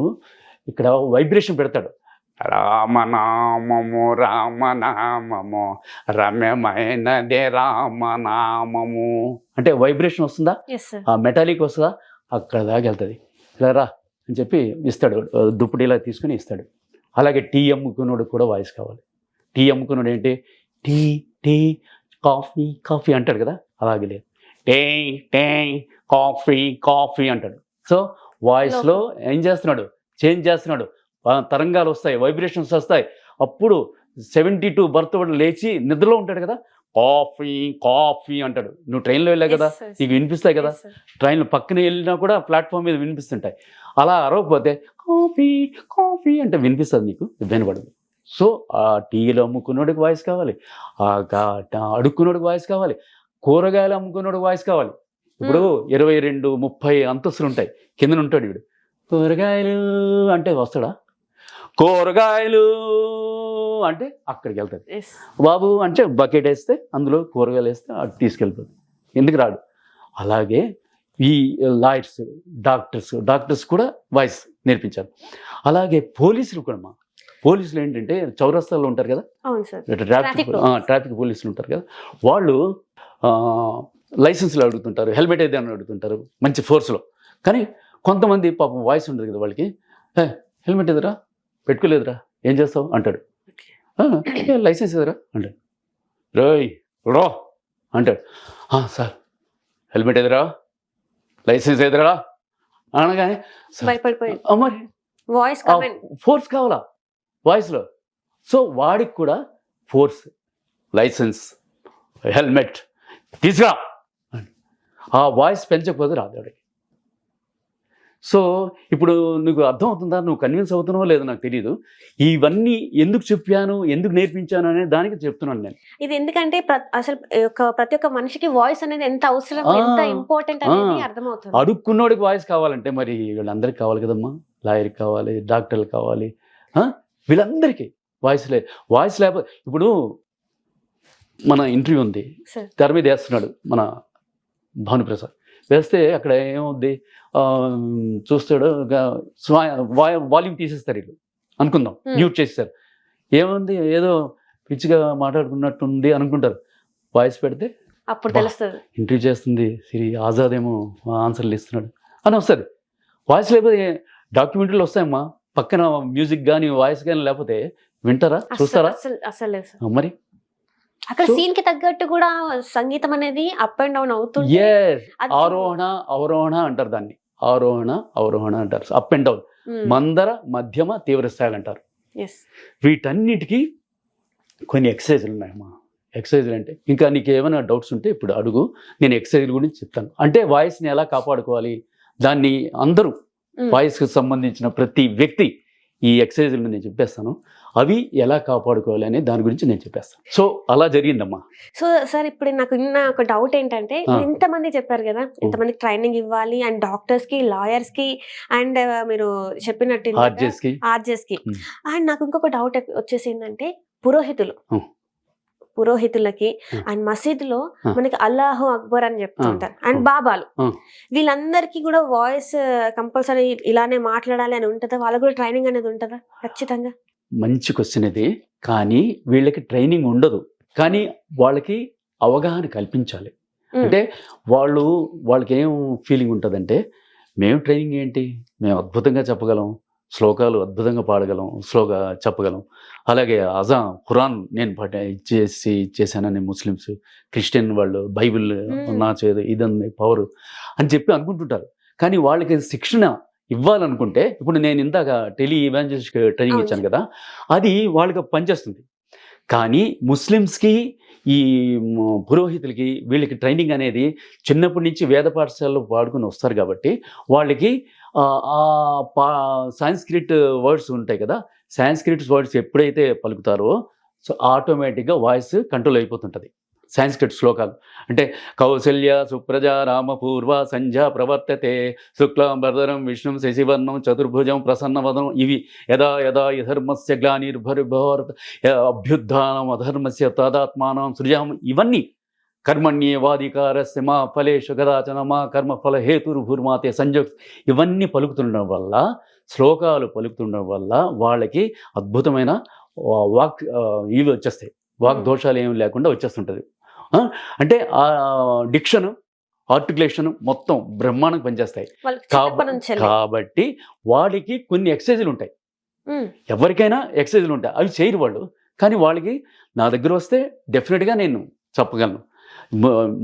ఇక్కడ వైబ్రేషన్ పెడతాడు, రామనామము రామనామము రమ్యమైనదే రామనామము అంటే వైబ్రేషన్ వస్తుందా, ఆ మెటాలిక్ వస్తుందా, అక్కడ దాకా వెళ్తుంది. ఇలా రా అని చెప్పి ఇస్తాడు, దుప్పటి ఇలా తీసుకుని ఇస్తాడు. అలాగే టీ అమ్ముకున్నాడు కూడా వాయిస్ కావాలి. టీ అమ్ముకున్నాడు ఏంటి, టీ టీ కాఫీ కాఫీ అంటాడు కదా, అలాగే లేదు, టే టే కాఫీ కాఫీ అంటాడు. సో వాయిస్లో ఏం చేస్తున్నాడు, చేంజ్ చేస్తున్నాడు, తరంగాలు వస్తాయి, వైబ్రేషన్స్ వస్తాయి. అప్పుడు 72 బర్త్ లేచి నిద్రలో ఉంటాడు కదా, కాఫీ కాఫీ అంటాడు. నువ్వు ట్రైన్లో వెళ్ళావు కదా, నీకు వినిపిస్తాయి కదా, ట్రైన్లో పక్కన వెళ్ళినా కూడా ప్లాట్ఫామ్ మీద వినిపిస్తుంటాయి. అలా అరవకపోతే కాఫీ కాఫీ అంటే వినిపిస్తుంది, నీకు వినపడదు. సో ఆ టీలు అమ్ముకున్నోడికి వాయిస్ కావాలి, అడుక్కున్నోడికి వాయిస్ కావాలి, కూరగాయలు అమ్ముకున్నోడికి వాయిస్ కావాలి. ఇప్పుడు 22, 30 అంతస్తులు ఉంటాయి, కిందన ఉంటాడు వీడు, కూరగాయలు అంటే వస్తాడా? కూరగాయలు అంటే అక్కడికి వెళ్తాడు. బాబు అంటే బకెట్ వేస్తే అందులో కూరగాయలు వేస్తే అటు తీసుకెళ్ళిపోతుంది, ఎందుకు రాడు? అలాగే ఈ లాయర్స్, డాక్టర్స్ కూడా వాయిస్ నేర్పించారు. అలాగే పోలీసులు కూడా పోలీసులు ఏంటంటే చౌరస్తాల్లో ఉంటారు కదా, ట్రాఫిక్ పోలీసులు ఉంటారు కదా, వాళ్ళు లైసెన్స్లు అడుగుతుంటారు, హెల్మెట్ అయితే అని అడుగుతుంటారు మంచి ఫోర్స్లో. కానీ కొంతమంది పాపం వాయిస్ ఉంటుంది కదా వాళ్ళకి, హెల్మెట్ ఎదురా, పెట్టుకోలేదురా, ఏం చేస్తావు అంటాడు. లైసెన్స్ ఎదురా అంటాడు. రోయ్ రో అంటాడు. సార్ హెల్మెట్ ఎదురా, లైసెన్స్ ఎదురా అనగానే మరి ఫోర్స్ కావాలా వాయిస్లో. సో వాడికి కూడా ఫోర్స్, లైసెన్స్, హెల్మెట్ తీసుకురా, ఆ వాయిస్ పెంచకపోతే రాదు వాడికి. సో ఇప్పుడు నీకు అర్థం అవుతుందా, నువ్వు కన్విన్స్ అవుతున్నావో లేదో నాకు తెలియదు. ఇవన్నీ ఎందుకు చెప్పాను, ఎందుకు నేర్పించాను అనే దానికి చెప్తున్నాను నేను. ఇది ఎందుకంటే అసలు ప్రతి ఒక్క మనిషికి వాయిస్ అనేది ఎంత అవసరం, ఎంత ఇంపార్టెంట్ అనేది అర్థమవుతుంది. అడుక్కున్నోడికి వాయిస్ కావాలంటే మరి వీళ్ళందరికీ కావాలి కదమ్మా, లాయర్కి కావాలి, డాక్టర్లు కావాలి, వీళ్ళందరికీ వాయిస్ లేకపోతే. ఇప్పుడు మన ఇంటర్వ్యూ ఉంది, తెర మీద వేస్తున్నాడు మన భానుప్రసాద్, వేస్తే అక్కడ ఏమవుద్ది, చూస్తాడు, వాల్యూమ్ తీసేస్తారు వీళ్ళు అనుకుందాం, మ్యూట్ చేస్తారు, ఏముంది ఏదో పిచ్చిగా మాట్లాడుకున్నట్టుంది అనుకుంటారు. వాయిస్ పెడితే అప్పుడు తెలుస్తుంది ఇంటర్వ్యూ చేస్తుంది సిరి, ఆజాద్ ఏమో ఆన్సర్లు ఇస్తున్నాడు అని వస్తుంది. వాయిస్ లేకపోతే డాక్యుమెంటరీలు వస్తాయమ్మా, పక్కన మ్యూజిక్ కానీ వాయిస్ కానీ లేకపోతే వింటారా, చూస్తారా? అసలు మరి అక్కడ సీన్ కి తగ్గట్టు కూడా సంగీతం అనేది అప్ అండ్ డౌన్ అవుతుంది. ఆరోహణ అవరోహణ అంటారు దాన్ని, ఆరోహణ అవరోహణ అంటారు, అప్ అండ్ డౌన్, మందర మధ్యమ తీవ్ర స్థాయిలు అంటారు. వీటన్నిటికీ కొన్ని ఎక్సర్సైజులు ఉన్నాయమ్మా. ఎక్సర్సైజులు అంటే ఇంకా నీకు ఏమైనా డౌట్స్ ఉంటే ఇప్పుడు అడుగు, నేను ఎక్సర్సైజుల గురించి చెప్తాను. అంటే వాయిస్ని ఎలా కాపాడుకోవాలి, దాన్ని అందరూ వాయిస్కి సంబంధించిన ప్రతి వ్యక్తి ఈ ఎక్సర్సైజులు నేను చెప్పేస్తాను, అవి ఎలా కాపాడుకోవాలి అనే దాని గురించి నేను చెప్పేస్తాను. సో అలా జరిగిందమ్మా. సో సార్ ఇప్పుడు నాకు ఒక డౌట్ ఏంటంటే, ఇంతమంది చెప్పారు కదా, ఇంతమందికి ట్రైనింగ్ ఇవ్వాలి, అండ్ డాక్టర్స్ కి, లాయర్స్ కి, అండ్ మీరు చెప్పినట్టు ఆర్జెస్ కి, అండ్ నాకు ఇంకొక డౌట్ వచ్చేసి ఏంటంటే పురోహితులకి అండ్ మసీదులో మనకి అల్లాహు అక్బర్ అని చెప్తుంటారు, అండ్ బాబాలు, వీళ్ళందరికీ కూడా వాయిస్ కంపల్సరీ ఇలానే మాట్లాడాలి అని ఉంటుందా? వాళ్ళకి కూడా ట్రైనింగ్ అనేది ఉంటుందా? ఖచ్చితంగా. మంచి క్వశ్చన్ ఇది. కానీ వీళ్ళకి ట్రైనింగ్ ఉండదు, కానీ వాళ్ళకి అవగాహన కల్పించాలి. అంటే వాళ్ళకి ఏం ఫీలింగ్ ఉంటుందంటే, మేము ట్రైనింగ్ ఏంటి, మేము అద్భుతంగా చెప్పగలం, శ్లోకాలు అద్భుతంగా పాడగలం, చెప్పగలం, అలాగే ఖురాన్ నేను ఇచ్చేసానని ముస్లిమ్స్, క్రిస్టియన్ వాళ్ళు బైబిల్ నా చేదు ఇదంది పవర్ అని చెప్పి అనుకుంటుంటారు. కానీ వాళ్ళకి శిక్షణ ఇవ్వాలనుకుంటే, ఇప్పుడు నేను ఇందాక టెలి ఇవాంజలిస్ట్ ట్రైనింగ్ ఇచ్చాను కదా, అది వాళ్ళకి పనిచేస్తుంది. కానీ ముస్లిమ్స్కి, ఈ పురోహితులకి, వీళ్ళకి ట్రైనింగ్ అనేది చిన్నప్పటి నుంచి వేద పాఠశాలలో పాడుకుని వస్తారు కాబట్టి వాళ్ళకి సాంస్క్రిట్ వర్డ్స్ ఉంటాయి కదా, సాంస్క్రిట్ వర్డ్స్ ఎప్పుడైతే పలుకుతారో సో ఆటోమేటిక్గా వాయిస్ కంట్రోల్ అయిపోతుంటుంది. సాంస్క్రిట్ శ్లోకాలు అంటే కౌసల్య సుప్రజా రామపూర్వ సంధ్యా ప్రవర్తతే శుక్లాంబరధరం విష్ణుం శశివర్ణం చతుర్భుజం ప్రసన్నవదనం, ఇవి యదా యదా యధర్మస్య గ్లానిర్భర్భవత్ అభ్యుత్థానం అధర్మస్య తదాత్మానం సృజాం, ఇవన్నీ కర్మణ్యేవాధికారస్య మా ఫలేషు కదాచన మా కర్మఫల హేతుర్భూర్మాతే సంజోగ్, ఇవన్నీ పలుకుతుండడం వల్ల, శ్లోకాలు పలుకుతుండడం వల్ల వాళ్ళకి అద్భుతమైన ఇవి వచ్చేస్తాయి, వాగ్దోషాలు ఏమి లేకుండా వచ్చేస్తుంటుంది. అంటే ఆ డిక్షన్, ఆర్టికులేషన్ మొత్తం బ్రహ్మాండంగా పనిచేస్తాయి. కాబట్టి వాడికి కొన్ని ఎక్సర్సైజులు ఉంటాయి, ఎవరికైనా ఎక్సర్సైజులు ఉంటాయి, అవి చేయరు వాళ్ళు. కానీ వాళ్ళకి నా దగ్గర వస్తే డెఫినెట్గా నేను చెప్పగలను.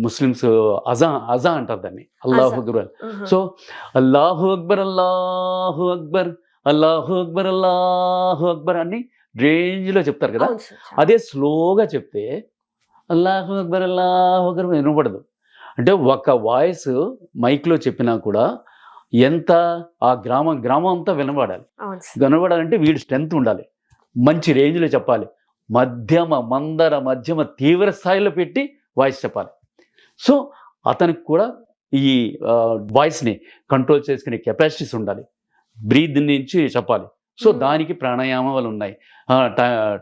ముస్లిమ్స్ అజా అంటారు దాన్ని, అల్లాహు అక్బర్. సో అల్లాహు అక్బర్ అల్లాహు అక్బర్ అల్లాహు అక్బర్ అల్లాహు అక్బర్ అని రేంజ్లో చెప్తారు కదా, అదే స్లోగా చెప్తే అల్లాహు అక్బర్ అల్లాహు అక్బర్ వినపడదు. అంటే ఒక వాయిస్ మైక్లో చెప్పినా కూడా ఎంత ఆ గ్రామం అంతా వినబడాలంటే వీడి స్ట్రెంత్ ఉండాలి, మంచి రేంజ్లో చెప్పాలి, మందర మధ్యమ తీవ్ర స్థాయిలో పెట్టి వాయిస్ చెప్పాలి. సో అతనికి కూడా ఈ వాయిస్ని కంట్రోల్ చేసుకునే కెపాసిటీస్ ఉండాలి, బ్రీత్ నుంచి చెప్పాలి. సో దానికి ప్రాణాయామాలు ఉన్నాయి,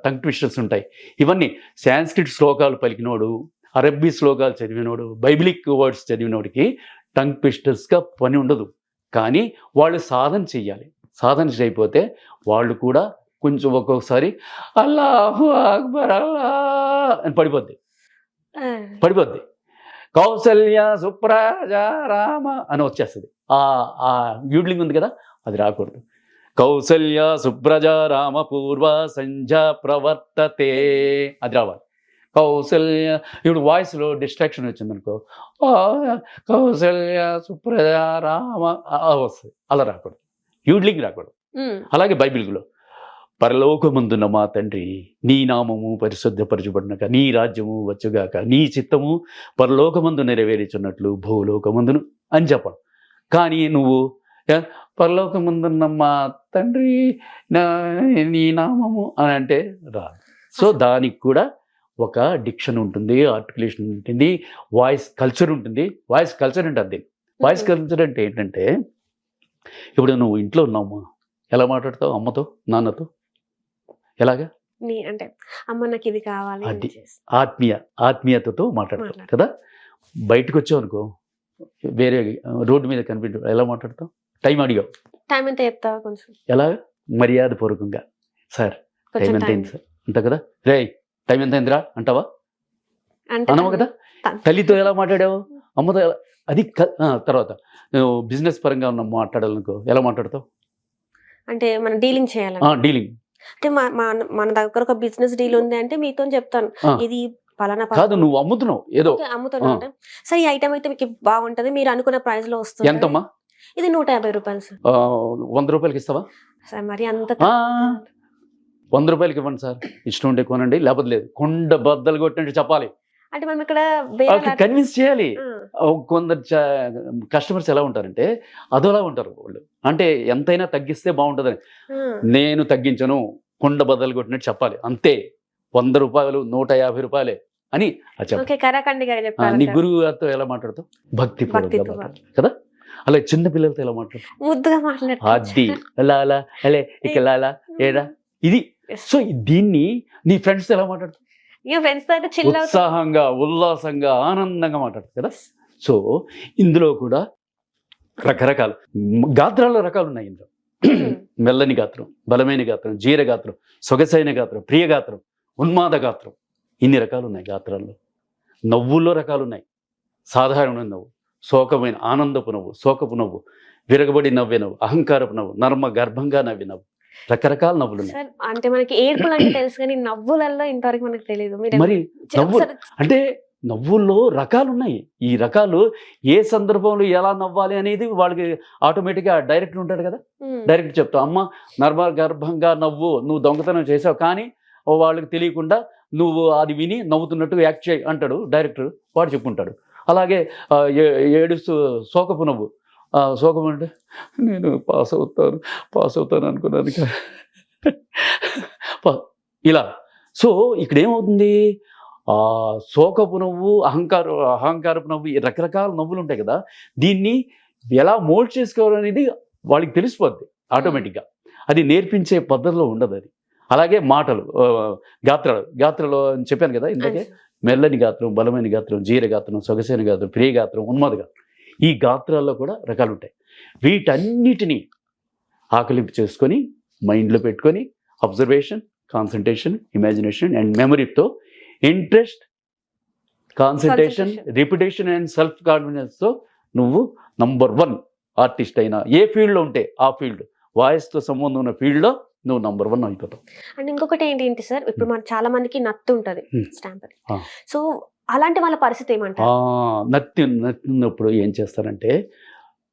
టంగ్ ట్విస్టర్స్ ఉంటాయి. ఇవన్నీ సాంస్క్రిట్ శ్లోకాలు పలికినోడు, అరబ్బీ శ్లోకాలు చదివినోడు, బైబిలిక్ వర్డ్స్ చదివినోడికి టంగ్ పిస్టల్స్గా పని ఉండదు. కానీ వాళ్ళు సాధన చెయ్యాలి. సాధన చేయకపోతే వాళ్ళు కూడా కొంచెం ఒక్కొక్కసారి అల్లాహు అక్బర్ అల్లా అని పడిపోద్ది. కౌసల్య సుప్రజ రామ అని వచ్చేస్తుంది. ఆ యూడ్లింగ్ ఉంది కదా, అది రాకూడదు. కౌసల్య సుప్రజ రామ పూర్వ సంధ్య ప్రవర్తతే అది రావాలి. కౌసల్య ఇప్పుడు వాయిస్లో డిస్ట్రాక్షన్ వచ్చిందనుకో, కౌసల్య సుప్రజ రామ వస్తుంది. అలా రాకూడదు, యూడ్లింగ్ రాకూడదు. అలాగే బైబిల్లో పరలోకమందున్న మా తండ్రి నీ నామము పరిశుద్ధపరచబడినక, నీ రాజ్యము వచ్చుగాక, నీ చిత్తము పరలోకమందు నెరవేర్చున్నట్లు భూలోకమందును అని చెప్పాలి. కానీ నువ్వు పరలోకమందున్న మా తండ్రి నీ నామము అని అంటే రాదు. సో దానికి కూడా ఒక డిక్షన్ ఉంటుంది, ఆర్టికులేషన్ ఉంటుంది, వాయిస్ కల్చర్ ఉంటుంది. వాయిస్ కల్చర్ అంటే అది. వాయిస్ కల్చర్ అంటే ఏంటంటే, ఇప్పుడు నువ్వు ఇంట్లో ఉన్నావు, ఎలా మాట్లాడతావు అమ్మతో నాన్నతో? ఎలాగా? అంటే అమ్మ నాకు ఇది కావాలి, అది ఆత్మీయతతో మాట్లాడతావు కదా. బయటకు వచ్చావు అనుకో, వేరే రోడ్డు మీద కనిపించు, ఎలా మాట్లాడతావు? టైం అడిగావు, టైం ఎంత చెప్తావా? కొంచెం ఎలాగా మర్యాదపూర్వకంగా, సార్ టైం ఎంత అయింది సార్ అంటావు కదా. రే టైం ఎంత అయిందిరా అంటావా? అనవు కదా. తల్లితో ఎలా మాట్లాడావు, అమ్మతో ఎలా, అది తర్వాత నువ్వు బిజినెస్ పరంగా ఉన్న మాట్లాడాలనుకో, ఎలా మాట్లాడతావు? అంటే మనం డీలింగ్ చేయాలి. డీలింగ్ అంటే మన దగ్గర ఒక బిజినెస్ డీల్ ఉంది అంటే మీతో చెప్తాను, ఇది పలానా కాదు, నువ్వు అమ్ముతున్నావు ఏదో అమ్ముతున్నా. సరే ఈ ఐటమ్ అయితే మీకు బాగుంటది, మీరు అనుకున్న ప్రైస్ లో వస్తుంది. ఎంతమ్మా? ఇది 150 రూపాయలు సార్. 100 రూపాయలకి ఇస్తావా సార్? మరి అంత 100 రూపాయలకి ఇవ్వండి సార్, ఇష్టం ఉంటే కొనండి, లేకపోతే లేదు. కొండ బద్దలు కొట్టినట్టు చెప్పాలి. అంటే మనం ఇక్కడ కన్విన్స్ చేయాలి. కొందరు కస్టమర్స్ ఎలా ఉంటారంటే అదోలా ఉంటారు వాళ్ళు. అంటే ఎంతైనా తగ్గిస్తే బాగుంటుందని. నేను తగ్గించను, కొండ బద్దలు కొట్టినట్టు చెప్పాలి అంతే. 100 రూపాయలు 150 రూపాయలే అని నీ గురువు గారితో ఎలా మాట్లాడతావు? భక్తిపూర్వకంగా మాట్లాడతావు కదా. అలా చిన్న పిల్లలతో ఎలా మాట్లాడతావు? ముద్దుగా మాట్లాడతావు. అది అలా అలా అలే ఇక అలా ఏడా ఇది. సో దీన్ని నీ ఫ్రెండ్స్ ఎలా మాట్లాడతావు? ఉత్సాహంగా, ఉల్లాసంగా, ఆనందంగా మాట్లాడతారు కదా. సో ఇందులో కూడా రకరకాల గాత్రాల్లో రకాలు ఉన్నాయి. ఇందులో మెల్లని గాత్రం, బలమైన గాత్రం, జీర గాత్రం, సొగసైన గాత్రం, ప్రియ గాత్రం, ఉన్మాద గాత్రం, ఇన్ని రకాలు ఉన్నాయి గాత్రాల్లో. నవ్వుల్లో రకాలు ఉన్నాయి. సాధారణమైన నవ్వు, శోకమైన ఆనందపు నవ్వు, శోకపు నవ్వు, విరగబడి నవ్వే నవ్వు, అహంకారపు నవ్వు, నర్మ గర్భంగా నవ్వే నవ్వు, రకరకాల నవ్వులు ఉన్నాయి. అంటే మనకి ఏడుపులు అంటే తెలుసు కానీ నవ్వులలో ఇంతవరకు మనకు తెలియదు. మరి నవ్వు అంటే నవ్వుల్లో రకాలు ఉన్నాయి. ఈ రకాలు ఏ సందర్భంలో ఎలా నవ్వాలి అనేది వాళ్ళకి ఆటోమేటిక్గా డైరెక్టర్ ఉంటాడు కదా. డైరెక్టర్ చెప్తావు, అమ్మ నర్మ గర్భంగా నవ్వు, నువ్వు దొంగతనం చేసావు కానీ వాళ్ళకి తెలియకుండా నువ్వు అది విని నవ్వుతున్నట్టు యాక్ట్ చేయి అంటాడు డైరెక్టర్. వాడు చెప్పుకుంటాడు. అలాగే ఏడుస్తూ శోకపు నవ్వు, శోకం అంటే నేను పాస్ అవుతాను అనుకున్నాను ఇలా. సో ఇక్కడ ఏమవుతుంది, శోకపు నవ్వు, అహంకారపు నవ్వు, రకరకాల నవ్వులు ఉంటాయి కదా. దీన్ని ఎలా మోల్డ్ చేసుకోవాలనేది వాళ్ళకి తెలిసిపోద్ది ఆటోమేటిక్గా. అది నేర్పించే పద్ధతిలో ఉండదు అది. అలాగే మాటలు, గాత్రాలు అని చెప్పాను కదా ఇందాకే, మెల్లని గాత్రం, బలమైన గాత్రం, జీర గాత్రం, సొగసైన గాత్రం, ప్రియ గాత్రం, ఉన్మాద గాత్రం. ఈ గాత్రాల్లో కూడా రకాలు ఉంటాయి. వీటన్నిటినీ ఆకలింపు చేసుకొని మైండ్లో పెట్టుకొని అబ్జర్వేషన్, కాన్సన్ట్రేషన్, ఇమాజినేషన్ అండ్ మెమరీతో, interest, concentration, repetition and self కాన్ఫిడెన్స్తో నువ్వు నంబర్ 1 ఆర్టిస్ట్ అయినా ఏ ఫీల్డ్లో ఉంటే ఆ ఫీల్డ్, వాయిస్తో సంబంధం ఉన్న ఫీల్డ్లో నువ్వు నంబర్ 1 అయిపోతావు. అండ్ ఇంకొకటి ఏంటి సార్, ఇప్పుడు మన చాలా మందికి నత్తు ఉంటుంది స్టాంప్. సో అలాంటి వాళ్ళ పరిస్థితి ఏమంటారు? నత్తినప్పుడు ఏం చేస్తారంటే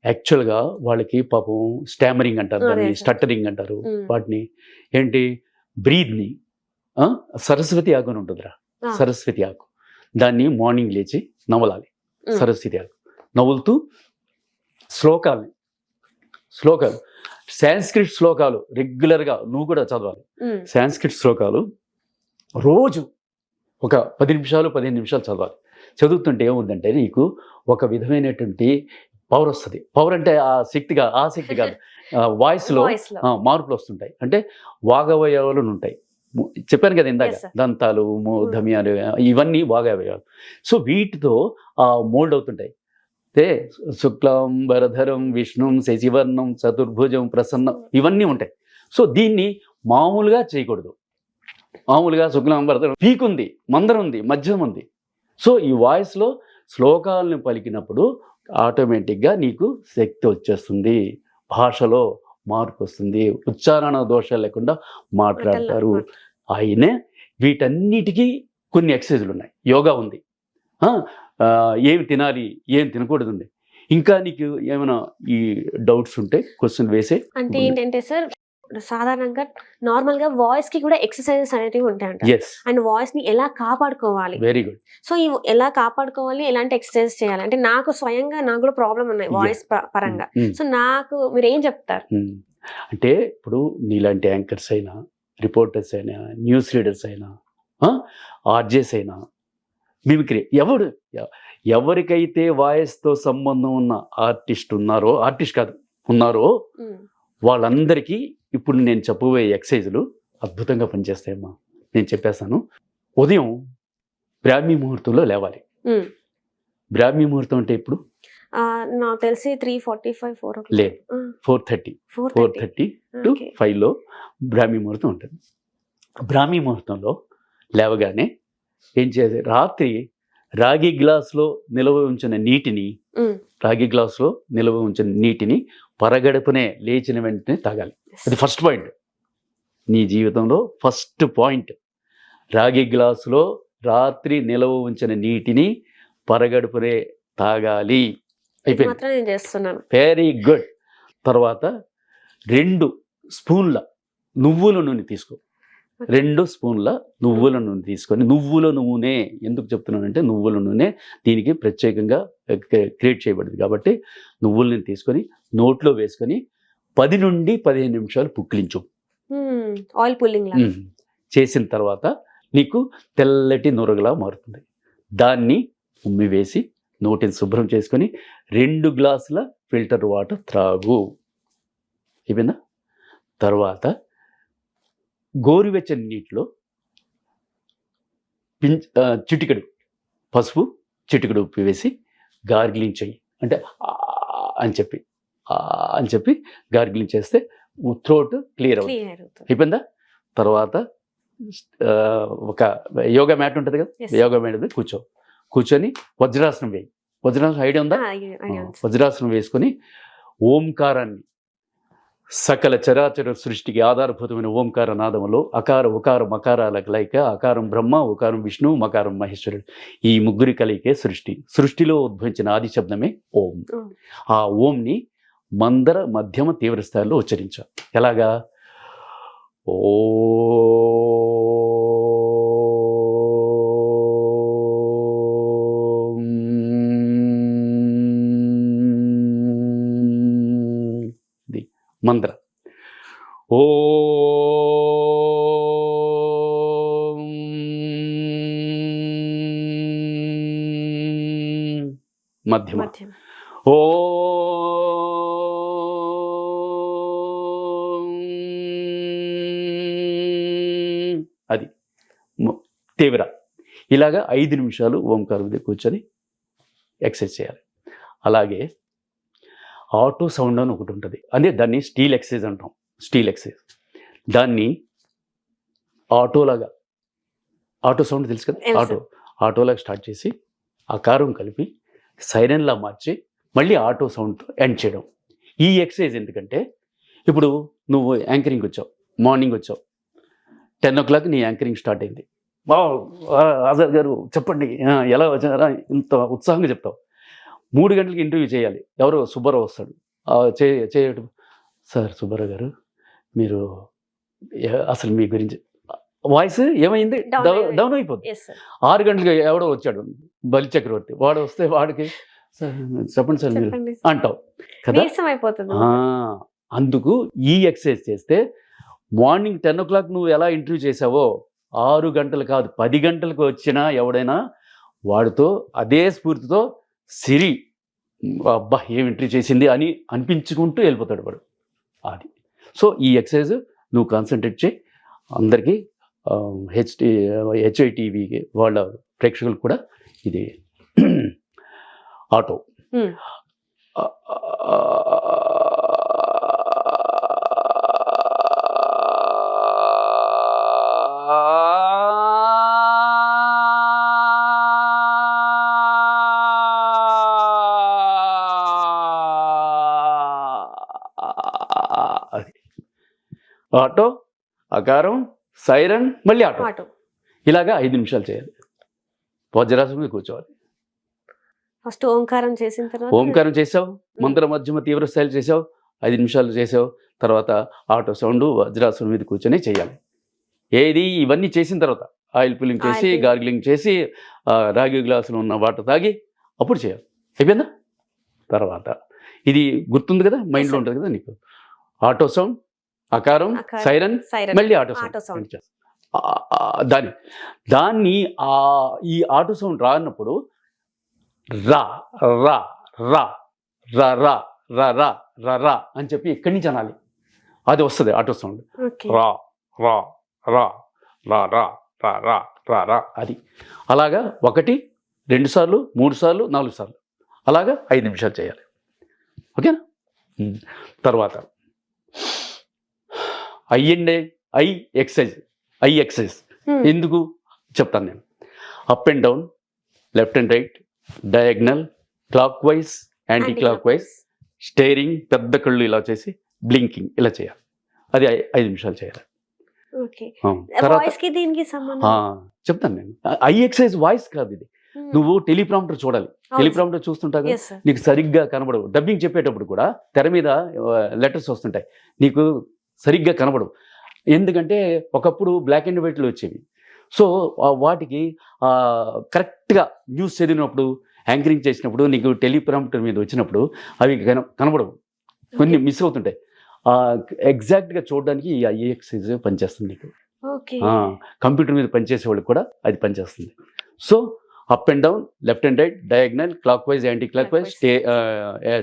యాక్చువల్గా వాళ్ళకి పాపం స్టామరింగ్ అంటారు, దాన్ని స్టట్టరింగ్ అంటారు. వాటిని ఏంటి, బ్రీత్ని సరస్వతి ఆకు అని ఉంటుందిరా, సరస్వతి ఆకు, దాన్ని మార్నింగ్ లేచి నవలాలి. సరస్వతి ఆకు నవ్వులుతూ శ్లోకాలు సాంస్క్రిట్ శ్లోకాలు రెగ్యులర్గా నువ్వు కూడా చదవాలి. సాంస్క్రిట్ శ్లోకాలు రోజు ఒక 10 నిమిషాలు 15 నిమిషాలు చదవాలి. చదువుతుంటే ఏముందంటే నీకు ఒక విధమైనటువంటి పవర్ వస్తుంది. పవర్ అంటే ఆ శక్తి కాదు, వాయిస్లో మార్పులు వస్తుంటాయి. అంటే వాగవయవాలు ఉంటాయి. చెప్పాను కదా ఇందాక, దంతాలు, ధమ్యాలు, ఇవన్నీ వాగవయవాలు. సో వీటితో మోల్డ్ అవుతుంటాయి. శుక్లాంబరధరం విష్ణుం శశివర్ణం చతుర్భుజం ప్రసన్నం ఇవన్నీ ఉంటాయి. సో దీన్ని మామూలుగా చేయకూడదు. మామూలుగా శుక్లాంబరధరం పీకుంది, మందరం ఉంది, మధ్యం ఉంది. సో ఈ వాయిస్లో శ్లోకాలను పలికినప్పుడు ఆటోమేటిక్గా నీకు శక్తి వచ్చేస్తుంది, భాషలో మార్పు వస్తుంది, ఉచ్చారణ దోషాలు లేకుండా మాట్లాడతారు. ఆయనే వీటన్నిటికీ కొన్ని ఎక్సర్సైజులు ఉన్నాయి. యోగా ఉంది, ఏమి తినాలి ఏం తినకూడదు ఉంది. ఇంకా నీకు ఏమైనా ఈ డౌట్స్ ఉంటే క్వశ్చన్ వేసే. అంటే ఏంటంటే సార్, సాధారణంగా నార్మల్ గా వాయిస్ కి కూడా ఎక్సర్సైజెస్ అనేవి ఉంటాయంట. అండ్ వాయిస్ ని ఎలా కాపాడుకోవాలి, వెరీ గుడ్. సో ఇవి ఎలా కాపాడుకోవాలి, ఎలాంటి ఎక్సర్సైజెస్ చేయాలి అంటే నాకు స్వయంగా నాకు కూడా ప్రాబ్లం ఉన్నాయి వాయిస్ పరంగా. సో నాకు మీరు ఏం చెప్తారు? అంటే ఇప్పుడు నీలాంటి యాంకర్స్ అయినా, రిపోర్టర్స్ అయినా, న్యూస్ రీడర్స్ అయినా, ఆర్జేస్ అయినా, మిమిక్రీ ఎవరికైతే వాయిస్తో సంబంధం ఉన్న ఆర్టిస్ట్ ఉన్నారో వాళ్ళందరికీ ఇప్పుడు నేను చెప్పబోయే ఎక్సర్సైజులు అద్భుతంగా పనిచేస్తాయమ్మా. నేను చెప్పేస్తాను. ఉదయం బ్రాహ్మీ ముహూర్తంలో లేవాలి. బ్రాహ్మీ ముహూర్తం అంటే ఇప్పుడు నాకు తెలిసి 3:45 లేదు, 4:30 to 5 బ్రాహ్మీ ముహూర్తం ఉంటుంది. బ్రాహ్మీ ముహూర్తంలో లేవగానే ఏం చేయాలి? రాత్రి రాగి గ్లాసులో నిల్వ ఉంచిన నీటిని పరగడుపునే లేచిన వెంటనే తాగాలి. అది ఫస్ట్ పాయింట్. నీ జీవితంలో ఫస్ట్ పాయింట్, రాగి గ్లాసులో రాత్రి నిల్వ ఉంచిన నీటిని పరగడుపునే తాగాలి. అయిపోయింది. Very good. తర్వాత 2 స్పూన్ల నువ్వుల నూనె తీసుకో. 2 స్పూన్ల నువ్వుల నూనె తీసుకొని, నువ్వుల నూనె ఎందుకు చెప్తున్నానంటే నువ్వుల నూనె దీనికి ప్రత్యేకంగా క్రియేట్ చేయబడింది కాబట్టి నువ్వుల నూనె తీసుకొని నోట్లో వేసుకొని 10 నుండి 15 నిమిషాలు పుక్కిలించు. ఆయిల్ పుల్లింగ్ చేసిన తర్వాత నీకు తెల్లటి నురగలా మారుతుంది. దాన్ని ఉమ్మి వేసి నోటిని శుభ్రం చేసుకొని 2 గ్లాసుల ఫిల్టర్ వాటర్ త్రాగు. అయిపోయిందా? తర్వాత గోరువెచ్చని నీటిలో చిటికెడు పసుపు, చిటికెడు ఉప్పు వేసి గార్గిలింగ్ చెయ్యి. అంటే అని చెప్పి గార్గిలింగ్ చేస్తే థ్రోట్ క్లియర్ అవుతుంది. అయిపోయిందా? తర్వాత ఒక యోగా మ్యాట్ ఉంటుంది కదా, యోగా మ్యాట్ మీద కూర్చొని వజ్రాసనం వేయి. వజ్రాసనం ఐడియా ఉందా? వజ్రాసనం వేసుకొని ఓంకారాన్ని, సకల చరాచర సృష్టికి ఆధారభూతమైన ఓంకార నాదములో అకార ఉకార మకారాల కలయిక, అకారం బ్రహ్మ, ఉకారం విష్ణు, మకారం మహేశ్వరుడు, ఈ ముగ్గురి కలయికే సృష్టిలో ఉద్భవించిన ఆది శబ్దమే ఓం. ఆ ఓంని మందర మధ్యమ తీవ్ర స్థాయిలో ఉచ్చరించాలి. ఎలాగా? ఓ మంత్ర. ఓ మధ్యమ. ఓ అది తీవ్ర. ఇలాగా 5 నిమిషాలు ఓంకారం మీద కూర్చొని ఎక్సర్సైజ్ చేయాలి. అలాగే ఆటో సౌండ్ అని ఒకటి ఉంటుంది. అదే దాన్ని స్టీల్ ఎక్సర్సైజ్ అంటాం. Steel exercise. దాన్ని ఆటో సౌండ్ తెలుసు కదా, ఆటోలాగా స్టార్ట్ చేసి ఆకారం కలిపి సైరన్లా మార్చి మళ్ళీ ఆటో సౌండ్తో ఎండ్ చేయడం. ఈ ఎక్సర్సైజ్ ఎందుకంటే ఇప్పుడు నువ్వు యాంకరింగ్ వచ్చావు, మార్నింగ్ వచ్చావు, 10 o'clock నీ యాంకరింగ్ స్టార్ట్ అయింది. ఆజాద్ గారు చెప్పండి ఎలా వచ్చారా, ఇంత ఉత్సాహంగా చెప్తావు. 3 గంటలకి ఇంటర్వ్యూ చేయాలి. ఎవరో సుబ్బారావు వస్తాడు. చేయటం, సార్ సుబ్బారావు గారు మీరు అసలు మీ గురించి వాయిస్ ఏమైంది, డౌన్ అయిపోద్ది. 6 గంటలకి ఎవడో వచ్చాడు బలి చక్రవర్తి, వాడు వస్తే వాడికి చెప్పండి సార్ మీరు అంటావు కదా. అందుకు ఈ ఎక్సర్సైజ్ చేస్తే మార్నింగ్ 10 o'clock నువ్వు ఎలా ఇంటర్వ్యూ చేసావో 6 గంటలు కాదు 10 గంటలకు వచ్చినా ఎవడైనా వాడితో అదే స్ఫూర్తితో సిరి అబ్బా ఏం ఇంటర్వ్యూ చేసింది అని అనిపించుకుంటూ వెళ్ళిపోతాడు వాడు. అది. సో ఈ ఎక్సర్సైజ్ నువ్వు కాన్సన్ట్రేట్ చేయి. అందరికీ HITV వాళ్ళ ప్రేక్షకులు కూడా ఇది ఆటో ఆటో, అకారం, సైరన్, మళ్ళీ ఆటో. ఇలాగా 5 నిమిషాలు చేయాలి. వజ్రాసనం మీద కూర్చోవాలి. ఫస్ట్ ఓంకారం చేసిన తర్వాత ఓంకారం చేసావు, మంత్ర మధ్యమ తీవ్ర స్థాయిలు చేసావు, 5 నిమిషాలు చేసావు. తర్వాత ఆటో సౌండ్ వజ్రాసనం మీద కూర్చొని చేయాలి. ఇవన్నీ చేసిన తర్వాత ఆయిల్ పుల్లింగ్ చేసి, గార్గిలింగ్ చేసి, రాగి గ్లాసులో ఉన్న వాటర్ తాగి అప్పుడు చేయాలి. అయిపోయిందా? తర్వాత ఇది గుర్తుంది కదా, మైండ్లో ఉంటుంది కదా నీకు. ఆటో సౌండ్, అకారం, సైరన్, మళ్ళీ ఆటో సౌండ్. దాన్ని ఈ ఆటో సౌండ్ రానప్పుడు రా రా రా రా రా రా రా రా రా అని చెప్పి ఇక్కడి నుంచి అనాలి. అది వస్తుంది ఆటో సౌండ్. రా రా రా రా రా రా రా రా రా. అది అలాగా 1, 2 సార్లు, 3 సార్లు, 4 సార్లు అలాగా 5 నిమిషాలు చేయాలి. ఓకేనా? తర్వాత ఐ ఎక్సైజ్ ఎందుకు చెప్తాను నేను. Up and down, left and right, diagonal, clockwise, anticlockwise, staring, పెద్ద కళ్ళు ఇలా చేసి, బ్లింకింగ్ ఇలా చేయాలి. అది 5 నిమిషాలు చేయాలి. చెప్తాను నేను. ఐ ఎక్సైజ్ వాయిస్ కాదు ఇది. నువ్వు టెలిప్రాంప్టర్ చూడాలి. టెలిప్రాంప్టర్ చూస్తుంటావు, నీకు సరిగ్గా కనబడవు. డబ్బింగ్ చెప్పేటప్పుడు కూడా తెర మీద లెటర్స్ వస్తుంటాయి, నీకు సరిగ్గా కనబడవు. ఎందుకంటే ఒకప్పుడు బ్లాక్ అండ్ వైట్లో వచ్చేవి. సో వాటికి కరెక్ట్గా న్యూస్ చదివినప్పుడు, యాంకరింగ్ చేసినప్పుడు, నీకు టెలిప్రాంప్టర్ మీద వచ్చినప్పుడు అవి కనబడవు, కొన్ని మిస్ అవుతుంటాయి. ఎగ్జాక్ట్గా చూడడానికి ఈ ఐ ఎక్సైజ్ పనిచేస్తుంది నీకు. కంప్యూటర్ మీద పనిచేసే వాళ్ళకి కూడా అది పనిచేస్తుంది. So up and down, left and right, diagonal, clockwise, anticlockwise,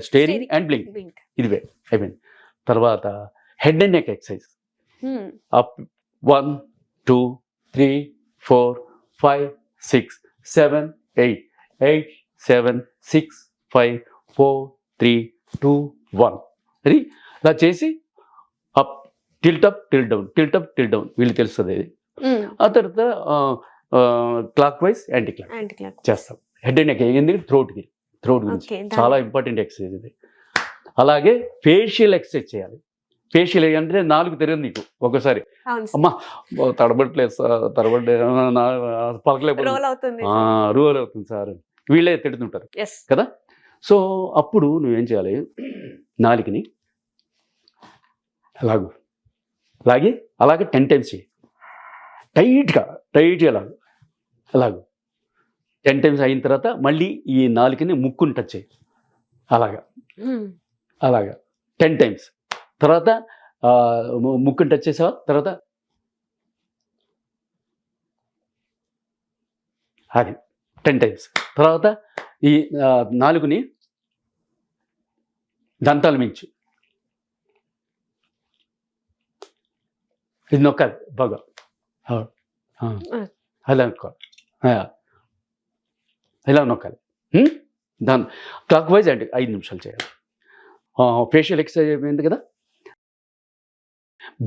staring and blink. ఇదివే అయిపోయింది. తర్వాత head and neck exercise. Up 1 2 3 4 5 6 7 8 8 7 6 5 4 3 2 1. అది ఇలా చేసి up, tilt up, tilt down, tilt up, tilt down, వీళ్ళు తెలుస్తుంది. అది ఆ తర్వాత క్లాక్ వైజ్, యాంటీ క్లాక్ చేస్తాం. హెడ్ అండ్ నెక్ ఎందుకంటే థ్రోట్ గురించి చాలా ఇంపార్టెంట్ ఎక్సర్సైజ్ ఇది. అలాగే ఫేషియల్ ఎక్సర్సైజ్ చేయాలి. ఫేషియల్ అంటే 4 తెలియదు నీకు. ఒకసారి అమ్మా తడబడలేదు, పలకలేకపోతే రోల్ అవుతుంది సార్, వీళ్ళే తిడుతుంటారు కదా. సో అప్పుడు నువ్వేం చేయాలి, నాలుకని లాగి అలాగే 10 times చేయి. టైట్గా అలాగ 10 times అయిన తర్వాత మళ్ళీ ఈ నాలుకని ముక్కుని టచ్ చేయి. అలాగా 10 times. తర్వాత ముక్కుని టచ్ చేసావా, తర్వాత అది 10 times. తర్వాత ఈ నాలుగుని దంతాలు మించి ఇది నొక్కాలి బాగా. అలా నొక్కాలి, ఇలా నొక్కాలి. దాని క్లాక్ వైజ్ అంటే 5 నిమిషాలు చేయాలి. ఫేషియల్ ఎక్సర్సైజ్ అయిపోయింది కదా.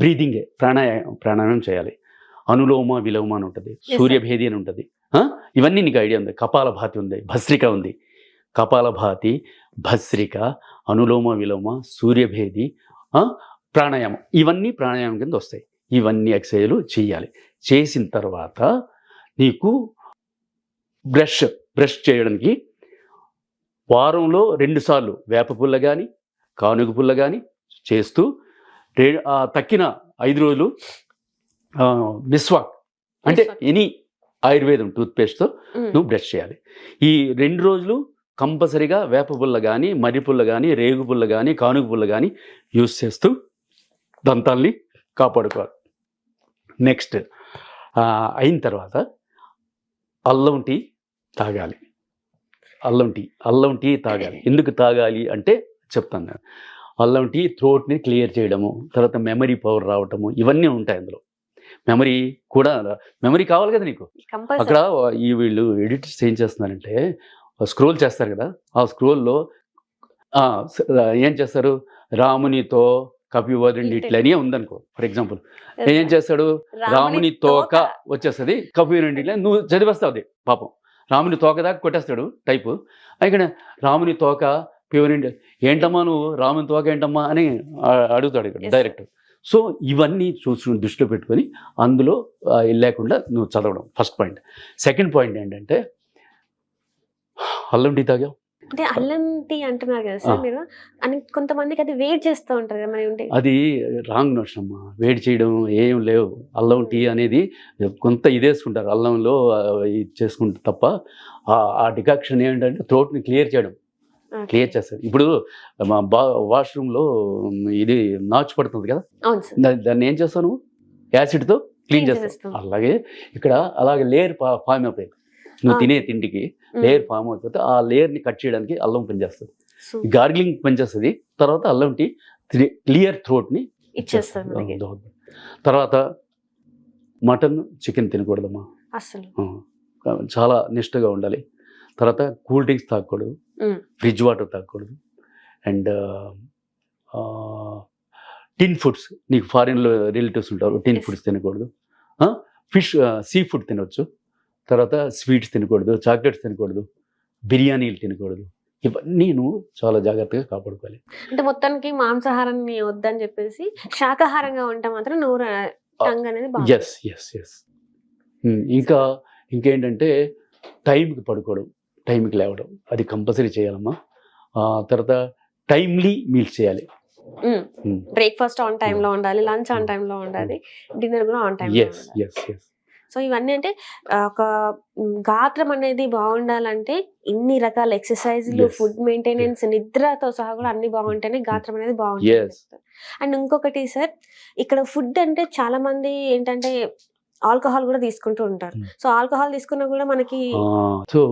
బ్రీదింగే ప్రాణాయామం చేయాలి. అనులోమ విలోమ అని ఉంటుంది, సూర్యభేది అని ఉంటుంది. ఇవన్నీ నీకు ఐడియా ఉంది. కపాలభాతి ఉంది, భస్రిక ఉంది. కపాలభాతి, భస్రిక, అనులోమ విలోమ, సూర్యభేది, ప్రాణాయామం, ఇవన్నీ ప్రాణాయామం కింద వస్తాయి. ఇవన్నీ ఎక్సర్సైజ్లు చేయాలి. చేసిన తర్వాత నీకు బ్రష్ చేయడానికి వారంలో 2 సార్లు వేప పుల్ల కానీ కానుగ పుల్ల కానీ చేస్తూ, తక్కిన 5 రోజులు మిస్వాక్ అంటే ఎనీ ఆయుర్వేదం టూత్పేస్ట్తో నువ్వు బ్రష్ చేయాలి. ఈ 2 రోజులు కంపల్సరీగా వేప పుల్ల కానీ, మర్రి పుల్ల కానీ, రేగు పుల్ల కానీ, కానుగ పుల్ల కానీ యూజ్ చేస్తూ దంతాల్ని కాపాడుకోవాలి. నెక్స్ట్ అయిన తర్వాత అల్లం టీ తాగాలి. అల్లం టీ తాగాలి. ఎందుకు తాగాలి అంటే చెప్తాను నేను. అల్లం టీ థ్రోట్ని క్లియర్ చేయడము, తర్వాత మెమరీ పవర్ రావటము, ఇవన్నీ ఉంటాయి అందులో. మెమరీ కావాలి కదా నీకు. అక్కడ వీళ్ళు ఎడిటర్స్ ఏం చేస్తున్నారంటే స్క్రోల్ చేస్తారు కదా, ఆ స్క్రోల్లో ఏం చేస్తారు, రామునితో కపివరుడి ఇట్లనే ఉందనుకో ఫర్ ఎగ్జాంపుల్, ఏం చేస్తాడు, రాముని తోక వచ్చేస్తుంది, కపివరుడి ఇట్లా నువ్వు చదివేస్తావు అది పాపం, రాముని తోక దాకా కొట్టేస్తాడు టైపు. ఇక్కడ రాముని తోక పివరిండి ఏంటమ్మా నువ్వు రాముని తోక ఏంటమ్మా అని అడుగుతాడు ఇక్కడ డైరెక్టర్. సో ఇవన్నీ దృష్టిలో పెట్టుకొని అందులో లేకుండా నువ్వు చదవడం ఫస్ట్ పాయింట్. సెకండ్ పాయింట్ ఏంటంటే అల్లం టీ తాగావు అంటే అల్లం టీ అంటున్నారు కదా సార్ మీరు, అని కొంతమందికి అది వేడి చేస్తూ ఉంటారు కదా మరి, అది రాంగ్ నోషన్ అమ్మా. వేడి చేయడం ఏం లేవు. అల్లం టీ అనేది కొంత ఇదేసుకుంటారు అల్లంలో ఇది చేసుకుంటారు తప్ప ఆ డికాక్షన్ ఏంటంటే థ్రోట్ని క్లియర్ చేయడం, క్లియర్ చేస్తారు. ఇప్పుడు మా వాష్రూమ్లో ఇది నాచు పడుతుంది కదా, దాన్ని ఏం చేస్తాను, యాసిడ్తో క్లీన్ చేస్తాను. అలాగే ఇక్కడ అలాగే లేయర్ ఫామ్ అయిపోయింది, నువ్వు తినే తిండికి లేయర్ ఫామ్ అయిపోతే ఆ లేయర్ని కట్ చేయడానికి అల్లం పనిచేస్తుంది, గార్గిలింగ్ పనిచేస్తుంది. తర్వాత అల్లం టీ క్లియర్ థ్రోట్ని ఇచ్చేస్తుంది. తర్వాత మటన్ చికెన్ తినకూడదమ్మా అసలు, చాలా నిష్టగా ఉండాలి. తర్వాత కూల్ డ్రింక్స్ తాగకూడదు, ఫ్రిడ్జ్ వాటర్ తాగకూడదు, అండ్ టిన్ ఫుడ్స్, నీకు ఫారిన్లో రిలేటివ్స్ ఉంటారు, టిన్ ఫుడ్స్ తినకూడదు. ఫిష్ సీ ఫుడ్ తినవచ్చు. తర్వాత స్వీట్స్ తినకూడదు, చాక్లెట్స్ తినకూడదు, బిర్యానీలు తినకూడదు. ఇవన్నీ నువ్వు చాలా జాగ్రత్తగా కాపాడుకోవాలి. అంటే మొత్తానికి మాంసాహారాన్ని వద్దని చెప్పేసి శాకాహారంగా ఉంటాం మాత్రం నోరు టంగ్ అనేది ఎస్ ఎస్ ఎస్. ఇంకేంటంటే టైంకి పడుకోవడం, టైంకి లేవడం, అది కంపల్సరీ చేయాలమ్మా. తర్వాత టైమ్లీ మీల్స్ చేయాలి. బ్రేక్ఫాస్ట్ ఆన్ టైంలో ఉండాలి, లంచ్ ఆన్ టైంలో ఉండాలి, డిన్నర్ కూడా ఆన్ టైం. సో ఇవన్నీ అంటే ఒక గాత్రం అనేది బాగుండాలంటే ఇన్ని రకాల ఎక్సర్సైజ్లు, ఫుడ్ మెయింటెనెన్స్, నిద్రతో సహా కూడా అన్ని బాగుంటేనే గాత్రం అనేది బాగుంటుంది. అండ్ ఇంకొకటి సార్, ఇక్కడ ఫుడ్ అంటే చాలా మంది ఏంటంటే ఆల్కహాల్ కూడా తీసుకుంటూ ఉంటారు. సో ఆల్కహాల్ తీసుకున్నా కూడా మనకి సో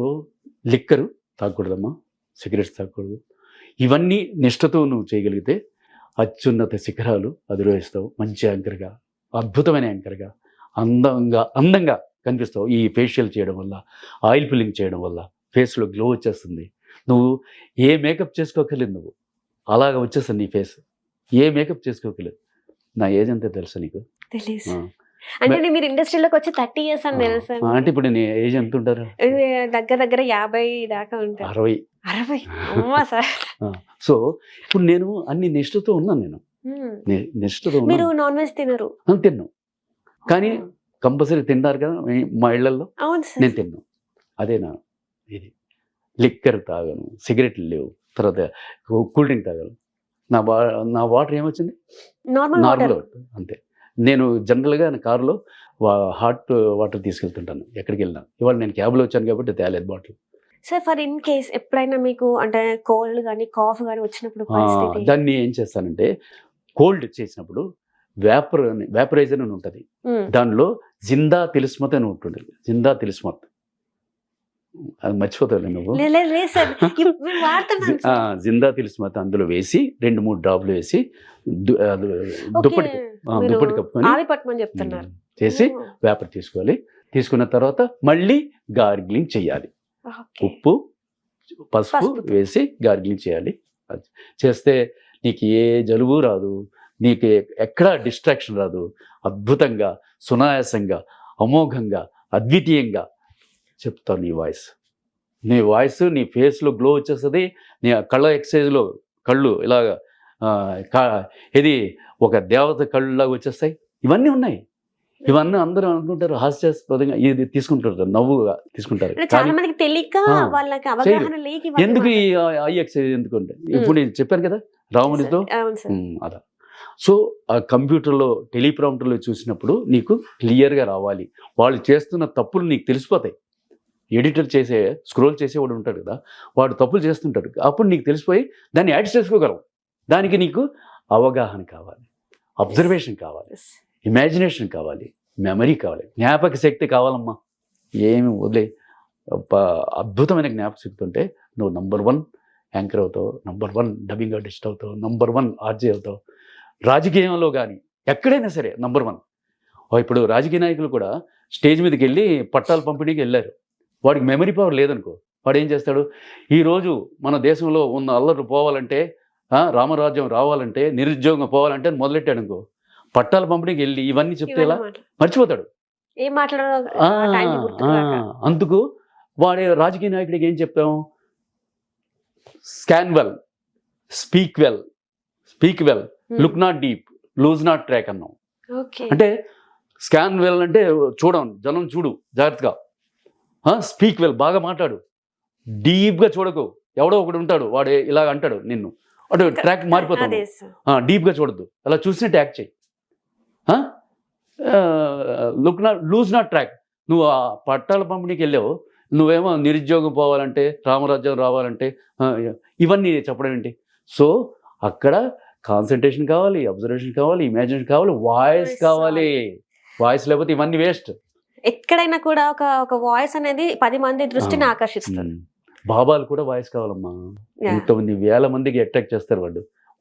లిక్కరు తాగకూడదమ్మా, సిగరెట్స్ తాగకూడదు. ఇవన్నీ నిష్ఠతో నువ్వు చేయగలిగితే అత్యున్నత శిఖరాలు అధిరోహిస్తావు. మంచి యాంకర్గా, అద్భుతమైన యాంకర్గా, అందంగా కనిపిస్తావు. ఈ ఫేషియల్ చేయడం వల్ల, ఆయిల్ ఫిల్లింగ్ చేయడం వల్ల ఫేస్లో గ్లో వచ్చేస్తుంది. నువ్వు ఏ మేకప్ చేసుకోకర్లేదు, నువ్వు అలాగ వచ్చేస్తుంది నీ ఫేస్, ఏ మేకప్ చేసుకోకర్లేదు. నా ఏజ్ అంతే తెలుసా నీకు? అంటే మీరు ఇండస్ట్రీలోకి వచ్చి 30 years అని తెలుసు. అంటే ఇప్పుడు నీ ఏజ్ ఎంత ఉంటారు? దగ్గర 50 దాకా ఉంటారు. 60 సార్. సో ఇప్పుడు నేను అన్ని నిష్ఠతో ఉన్నాను. నేను నిష్ఠతో ఉన్నాను. మీరు నాన్ వెజ్ తినరు? తిన్నాను, కానీ కంపల్సరీ తింటారు కదా మా ఇళ్లలో, నేను తిన్నాను. అదేనా ఇది. లిక్కర్ తాగాను, సిగరెట్లు లేవు, తర్వాత కూల్ డ్రింక్ తాగాను. నా వాటర్ ఏమొచ్చింది? నార్మల్ వాటర్ అంతే. నేను జనరల్గా కారులో హాట్ వాటర్ తీసుకెళ్తుంటాను ఎక్కడికి వెళ్ళినా. ఇవాళ నేను క్యాబ్లో వచ్చాను కాబట్టి తేలేదు bottle. Sir for in case ఎప్పుడైనా మీకు అంటే కోల్డ్ కానీ కాఫ్ కానీ వచ్చినప్పుడు దాన్ని ఏం చేస్తానంటే, కోల్డ్ చేసినప్పుడు వేపరైజర్ అని ఉంటుంది, దానిలో జిందా తిలిస్మత్ అని ఉంటుంది. జిందా తిలిస్మత్ అది మర్చిపోతావు నువ్వు. జిందా తిలిస్మత్ అందులో వేసి 2-3 డ్రాప్లు వేసి దుప్పటి కప్పుకొని చేసి వేపర్ తీసుకోవాలి. తీసుకున్న తర్వాత మళ్ళీ గార్గిలింగ్ చేయాలి. ఉప్పు పసుపు వేసి గార్గిలింగ్ చేయాలి. చేస్తే నీకు ఏ జలుబు రాదు, నీకు ఎక్కడా డిస్ట్రాక్షన్ రాదు. అద్భుతంగా, సునాయాసంగా, అమోఘంగా, అద్వితీయంగా చెప్తావు. నీ వాయిస్ నీ ఫేస్లో గ్లో వచ్చేస్తుంది. నీ కళ్ళ ఎక్సర్సైజ్లో కళ్ళు ఇలాగా ఇది ఒక దేవత కళ్ళలాగా వచ్చేస్తాయి. ఇవన్నీ ఉన్నాయి. ఇవన్నీ అందరూ అనుకుంటారు హాస్యాస్పదంగా ఇది తీసుకుంటారు, నవ్వుగా తీసుకుంటారు. ఎందుకు ఈ ఐ ఎక్సర్సైజ్ ఎందుకుంటే ఇప్పుడు నేను చెప్పాను కదా రామునితో అలా. సో ఆ కంప్యూటర్లో టెలిప్రాంప్టర్లో చూసినప్పుడు నీకు క్లియర్గా రావాలి. వాళ్ళు చేస్తున్న తప్పులు నీకు తెలిసిపోతాయి. ఎడిటర్ స్క్రోల్ చేసేవాడు ఉంటాడు కదా, వాడు తప్పులు చేస్తుంటాడు. అప్పుడు నీకు తెలిసిపోయి దాన్ని యాడ్ చేసుకోగలవు. దానికి నీకు అవగాహన కావాలి, అబ్జర్వేషన్ కావాలి, ఇమాజినేషన్ కావాలి, మెమరీ కావాలి, జ్ఞాపక శక్తి కావాలమ్మా. ఏమి వదిలే అద్భుతమైన జ్ఞాపక శక్తి ఉంటే నువ్వు నంబర్ 1 యాంకర్ అవుతావు, నంబర్ 1 డబ్బింగ్ ఆర్టిస్ట్ అవుతావు, నంబర్ 1 ఆర్జే అవుతావు. రాజకీయంలో కానీ ఎక్కడైనా సరే నంబర్ 1. ఇప్పుడు రాజకీయ నాయకులు కూడా స్టేజ్ మీదకి వెళ్ళి పట్టాల పంపిణీకి వెళ్ళారు. వాడికి మెమరీ పవర్ లేదనుకో, వాడు ఏం చేస్తాడు, ఈరోజు మన దేశంలో ఉన్న అల్లర్లు పోవాలంటే, రామరాజ్యం రావాలంటే, నిరుద్యోగం పోవాలంటే మొదలెట్టాడు అనుకో, పట్టాల పంపిణీకి వెళ్ళి ఇవన్నీ చెప్తే ఇలా మర్చిపోతాడు. ఏం మాట్లాడాలో అందుకు వాడే రాజకీయ నాయకుడికి ఏం చెప్తాం, scan well, speak well, look not deep, lose not track అన్నాం. అంటే స్కాన్ వెల్ అంటే చూడం, జనం చూడు జాగ్రత్తగా, స్పీక్ వెల్ బాగా మాట్లాడు, డీప్గా చూడకు, ఎవడో ఒకడు ఉంటాడు వాడు ఇలా అంటాడు నిన్ను, అటు ట్రాక్ మారిపోతాడు. డీప్గా చూడద్దు, అలా చూసినట్టు యాక్ట్ చేయి. Lose not track. నువ్వు ఆ పట్టాల పంపిణీకి వెళ్ళావు, నువ్వేమో నిరుద్యోగం పోవాలంటే, రామరాజ్యం రావాలంటే, ఇవన్నీ చెప్పడం ఏంటి? సో అక్కడ కాన్సన్ట్రేషన్ కావాలి, అబ్జర్వేషన్ కావాలి, ఇమాజినేషన్ కావాలి, వాయిస్ కావాలి. వాయిస్ లేకపోతే ఇవన్నీ వేస్ట్. ఎక్కడైనా కూడా ఒక వాయిస్ అనేది 10 మంది దృష్టిని ఆకర్షిస్తుంది. బాబాలు కూడా వాయిస్ కావాలమ్మా. ఇంతమంది వేల మందికి అట్రాక్ట్ చేస్తారు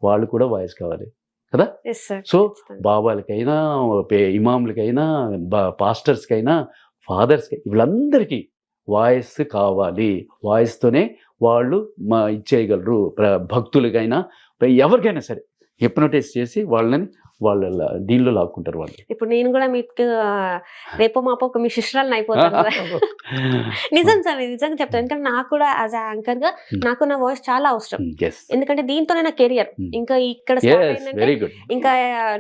వాళ్ళు కూడా వాయిస్ కావాలి కదా. సో బాబాలకైనా, ఇమాములకైనా, పాస్టర్స్కైనా, ఫాదర్స్కి, వీళ్ళందరికీ వాయిస్ కావాలి. వాయిస్తోనే వాళ్ళు ఇచ్చేయగలరు. భక్తులకైనా ఎవరికైనా సరే హిప్నోటైజ్ చేసి వాళ్ళని వాళ్ళ దీనిలో లాక్కుంటారు వాళ్ళు. ఇప్పుడు నేను కూడా మీకు రేపో మాపో మీ శిష్యురాలను అయిపోతాను. నిజం సార్, నిజంగా చెప్తాను. ఎందుకంటే నాకు కూడా యాజ్ యాంకర్ గా నాకు నా వాయిస్ చాలా అవసరం. ఎందుకంటే దీంతోనే నా కెరియర్ ఇంకా ఇక్కడ ఇంకా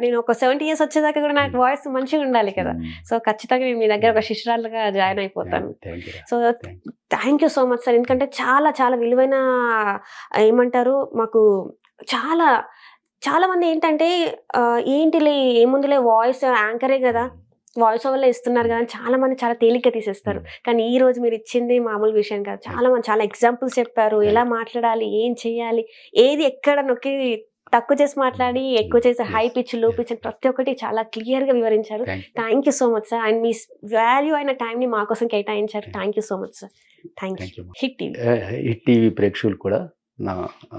నేను ఒక 70 years వచ్చేదాకా కూడా నాకు వాయిస్ మంచిగా ఉండాలి కదా. సో ఖచ్చితంగా నేను మీ దగ్గర ఒక శిష్యురాలుగా జాయిన్ అయిపోతాను. So thank you so much sir. ఎందుకంటే చాలా చాలా విలువైన ఏమంటారు, మాకు చాలా మంది ఏంటంటే ఏంటిలే ఏముందులే వాయిస్ యాంకరే కదా, వాయిస్ ఓవర్లో ఇస్తున్నారు కదా అని చాలా మంది చాలా తేలిక తీసేస్తారు. కానీ ఈ రోజు మీరు ఇచ్చింది మామూలు విషయం కాదు. చాలా ఎగ్జాంపుల్స్ చెప్పారు, ఎలా మాట్లాడాలి, ఏం చేయాలి, ఏది ఎక్కడ నొక్కి తక్కువ చేసి మాట్లాడి ఎక్కువ చేసి హై పిచ్, లో పిచ్ ప్రతి ఒక్కటి చాలా క్లియర్ గా వివరించారు. Thank you so much sir. And me value అయిన టైం ని మా కోసం కేటాయించారు. Thank you so much sir. Thank you. Hit TV ప్రేక్షకులు కూడా నా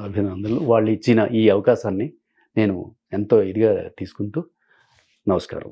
అభినందనలు. వాళ్ళు ఇచ్చిన ఈ అవకాశాన్ని నేను ఎంతో ఇదిగా తీసుకుంటూ నమస్కారం.